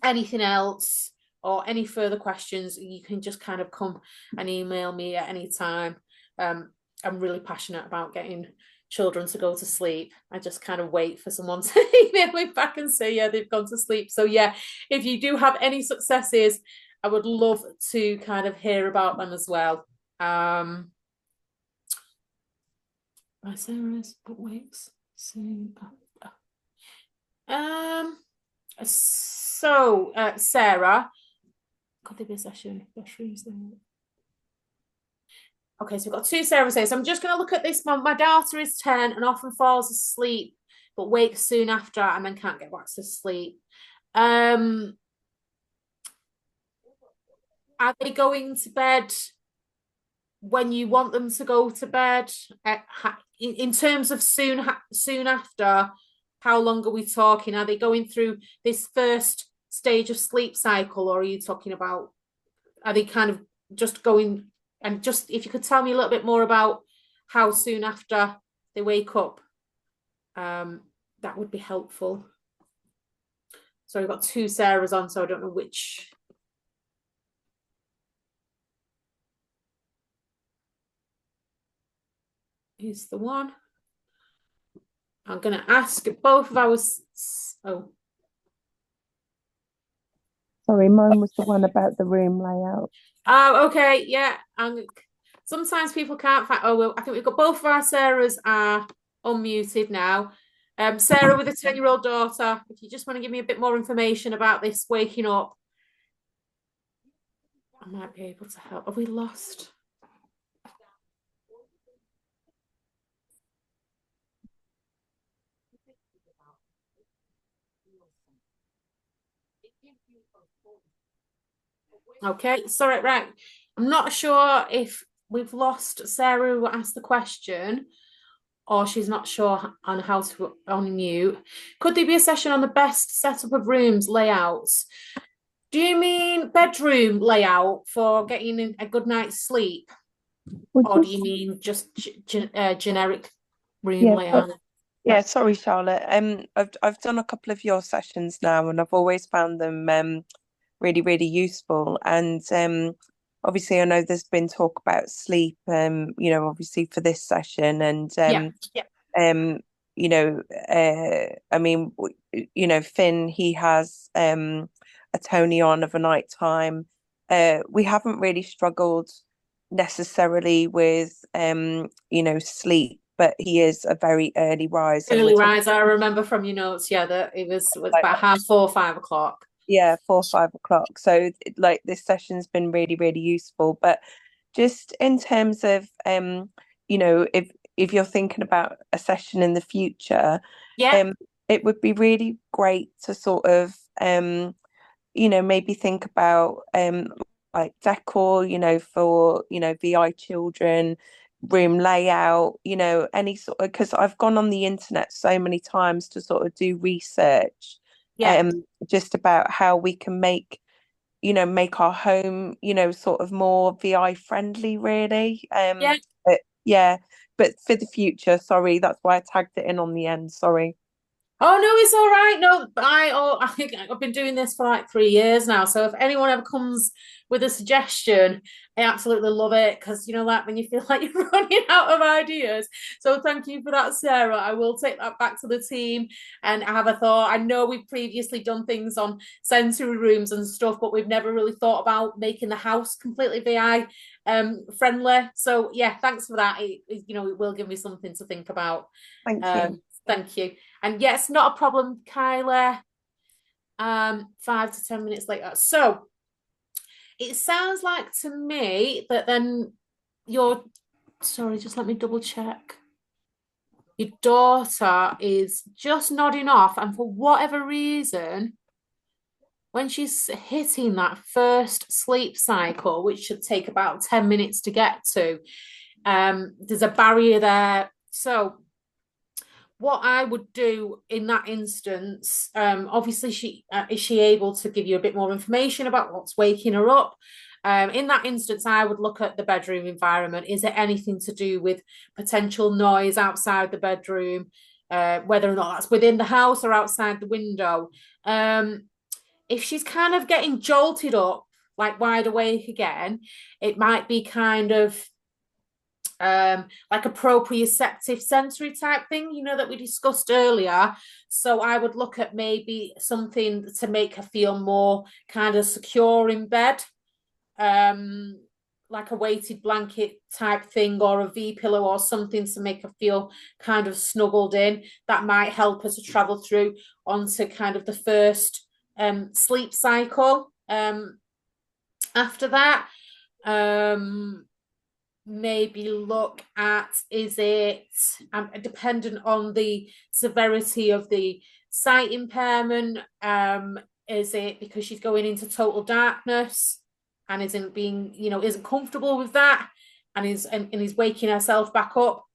anything else or any further questions, you can just kind of come and email me at any time. I'm really passionate about getting children to go to sleep. I just kind of wait for someone to email me back and say, yeah, they've gone to sleep. So yeah, if you do have any successes, I would love to kind of hear about them as well. Sarah's weeks. So Sarah, could there be a session? Okay, so we've got two Sarahs here. So I'm just going to look at this. My daughter is 10 and often falls asleep, but wakes soon after and then can't get back to sleep. Are they going to bed when you want them to go to bed? In terms of soon after, how long are we talking? Are they going through this first stage of sleep cycle, or are you talking about, are they kind of just going, and just if you could tell me a little bit more about how soon after they wake up, that would be helpful. So we've got two Sarahs on, so I don't know which. Is the one. I'm going to ask both of our. Oh. Sorry, mine was the one about the room layout. Oh, okay, yeah. Sometimes people can't find. Oh, well, I think we've got both of our Sarahs are unmuted now. Sarah with a 10-year-old daughter, if you just want to give me a bit more information about this waking up, I might be able to help. Have we lost? Okay, sorry, right. I'm not sure if we've lost Sarah who asked the question, or she's not sure on how to unmute. Could there be a session on the best setup of rooms layouts? Do you mean bedroom layout for getting a good night's sleep? Or do you mean just generic room layout? Yeah, sorry, Charlotte. I've done a couple of your sessions now, and I've always found them really, really useful. And obviously, I know there's been talk about sleep, you know, obviously for this session, and you know, I mean, you know, Finn, he has a Tony on of a night time. We haven't really struggled necessarily with you know, sleep, but he is a very early riser. Early rise, I remember from your notes, that it was about 4:30, 5 o'clock. Yeah, 4, 5 o'clock. So like this session's been really, really useful. But just in terms of you know, if you're thinking about a session in the future, it would be really great to sort of you know, maybe think about like decor, you know, for, you know, VI children, room layout, you know, any sort of, because I've gone on the internet so many times to sort of do research just about how we can make, you know, make our home, you know, sort of more VI friendly, really. But yeah, but for the future, sorry, that's why I tagged it in on the end. Sorry. Oh no, it's all right. No, I think I've been doing this for like 3 years now. So if anyone ever comes with a suggestion, I absolutely love it, because you know, like when you feel like you're running out of ideas. So thank you for that, Sarah. I will take that back to the team and have a thought. I know we've previously done things on sensory rooms and stuff, but we've never really thought about making the house completely VI friendly. So yeah, thanks for that. You know, it will give me something to think about. Thank you. Thank you. And yes, not a problem, Kyla. 5 to 10 minutes later. So it sounds like to me that then sorry, just let me double check. Your daughter is just nodding off, and for whatever reason, when she's hitting that first sleep cycle, which should take about 10 minutes to get to, there's a barrier there. So what I would do in that instance, obviously is she able to give you a bit more information about what's waking her up? In that instance, I would look at the bedroom environment. Is there anything to do with potential noise outside the bedroom, whether or not that's within the house or outside the window? If she's kind of getting jolted up, like wide awake again, it might be kind of like a proprioceptive sensory type thing, you know, that we discussed earlier. So I would look at maybe something to make her feel more kind of secure in bed, like a weighted blanket type thing, or a V pillow or something to make her feel kind of snuggled in. That might help her to travel through onto kind of the first sleep cycle. After that, maybe look at, is it dependent on the severity of the sight impairment, is it because she's going into total darkness and isn't comfortable with that, and is waking herself back up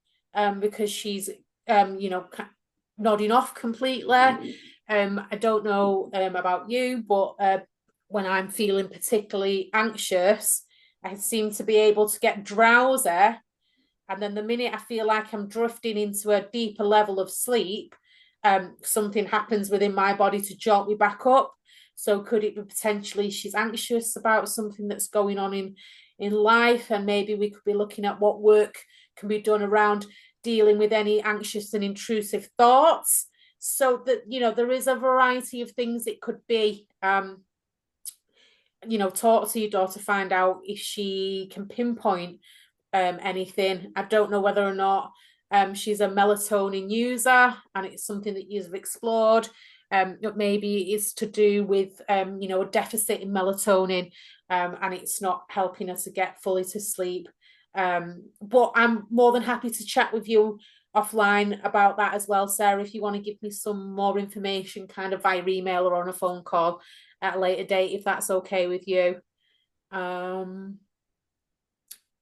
because she's nodding off completely. I don't know about you, but when I'm feeling particularly anxious, I seem to be able to get drowsy, and then the minute I feel like I'm drifting into a deeper level of sleep, something happens within my body to jolt me back up. So could it be potentially she's anxious about something that's going on in life, and maybe we could be looking at what work can be done around dealing with any anxious and intrusive thoughts, so that, you know, there is a variety of things it could be. Talk to your daughter, find out if she can pinpoint anything. I don't know whether or not she's a melatonin user and it's something that you've explored. Maybe it's to do with a deficit in melatonin, and it's not helping her to get fully to sleep. But I'm more than happy to chat with you offline about that as well, Sarah, if you want to give me some more information kind of via email or on a phone call at a later date, if that's okay with you. I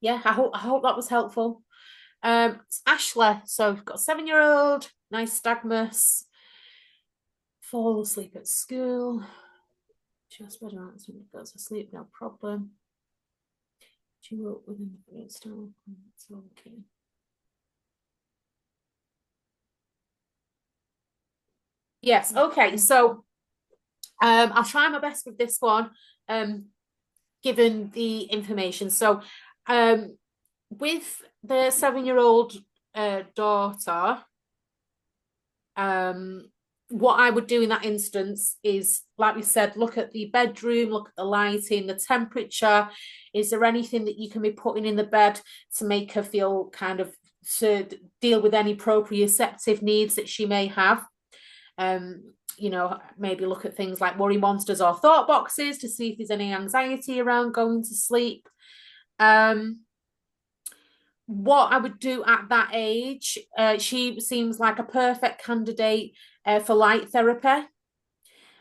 hope that was helpful. It's Ashley. So we've got a 7-year-old, nystagmus, fall asleep at school. Just better answer when it goes to sleep, no problem. She woke within the first hour. It's okay. Yes, okay. So I'll try my best with this one, given the information. So with the 7-year-old daughter, what I would do in that instance is, like we said, look at the bedroom, look at the lighting, the temperature. Is there anything that you can be putting in the bed to make her feel kind of, to deal with any proprioceptive needs that she may have? You know, maybe look at things like worry monsters or thought boxes to see if there's any anxiety around going to sleep. What I would do at that age, she seems like a perfect candidate for light therapy.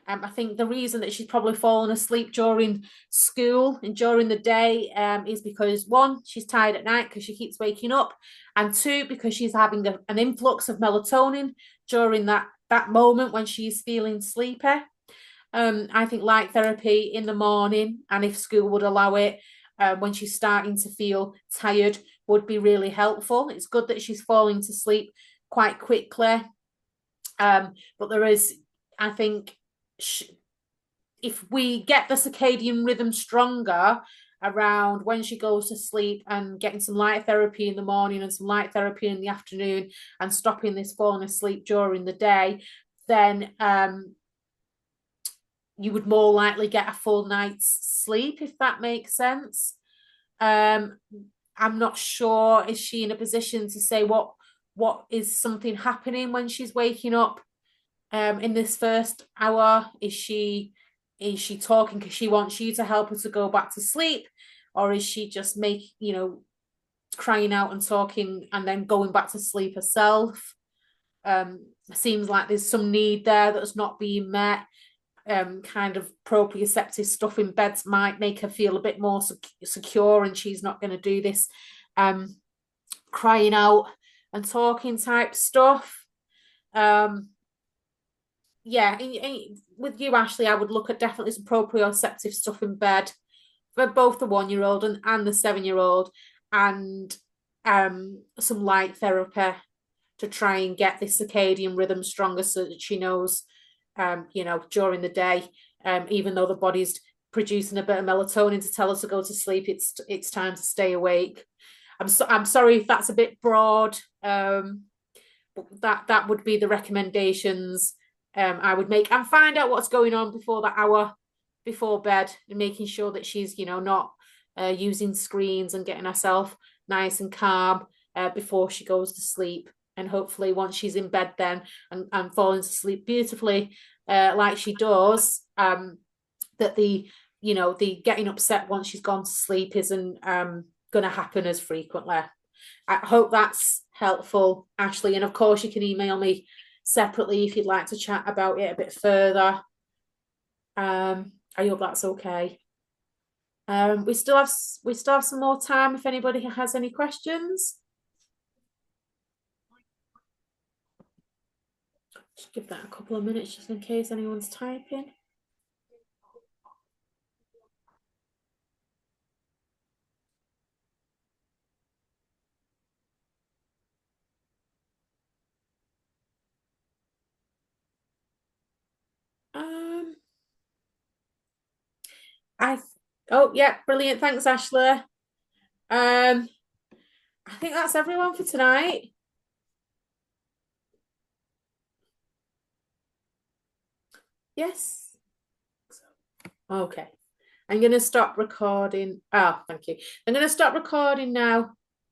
I think the reason that she's probably fallen asleep during school and during the day is because, one, she's tired at night because she keeps waking up, and two, because she's having an influx of melatonin during that moment when she's feeling sleepy. I think light therapy in the morning, and if school would allow it, when she's starting to feel tired, would be really helpful. It's good that she's falling to sleep quite quickly. But there is, I think, if we get the circadian rhythm stronger around when she goes to sleep and getting some light therapy in the morning and some light therapy in the afternoon and stopping this falling asleep during the day, then you would more likely get a full night's sleep, if that makes sense. I'm not sure, is she in a position to say what is something happening when she's waking up in this first hour? Is she talking because she wants you to help her to go back to sleep, or is she just crying out and talking and then going back to sleep herself? Seems like there's some need there that's not being met. Kind of proprioceptive stuff in beds might make her feel a bit more secure, and she's not going to do this crying out and talking type stuff. Yeah, with you, Ashley, I would look at definitely some proprioceptive stuff in bed for both the 1-year-old and the 7-year-old, and some light therapy to try and get this circadian rhythm stronger so that she knows, during the day, even though the body's producing a bit of melatonin to tell her to go to sleep, it's time to stay awake. I'm sorry if that's a bit broad. But that would be the recommendations I would make, and find out what's going on before that hour before bed, and making sure that she's not using screens, and getting herself nice and calm before she goes to sleep. And hopefully once she's in bed then and falling to sleep beautifully like she does, that the getting upset once she's gone to sleep isn't going to happen as frequently. I hope that's helpful, Ashley. And of course, you can email me separately if you'd like to chat about it a bit further. I hope that's okay. We still have some more time if anybody has any questions. Just give that a couple of minutes just in case anyone's typing. Oh yeah, brilliant. Thanks, Ashley. I think that's everyone for tonight. Yes. Okay. I'm going to stop recording. Oh, thank you. I'm going to stop recording now.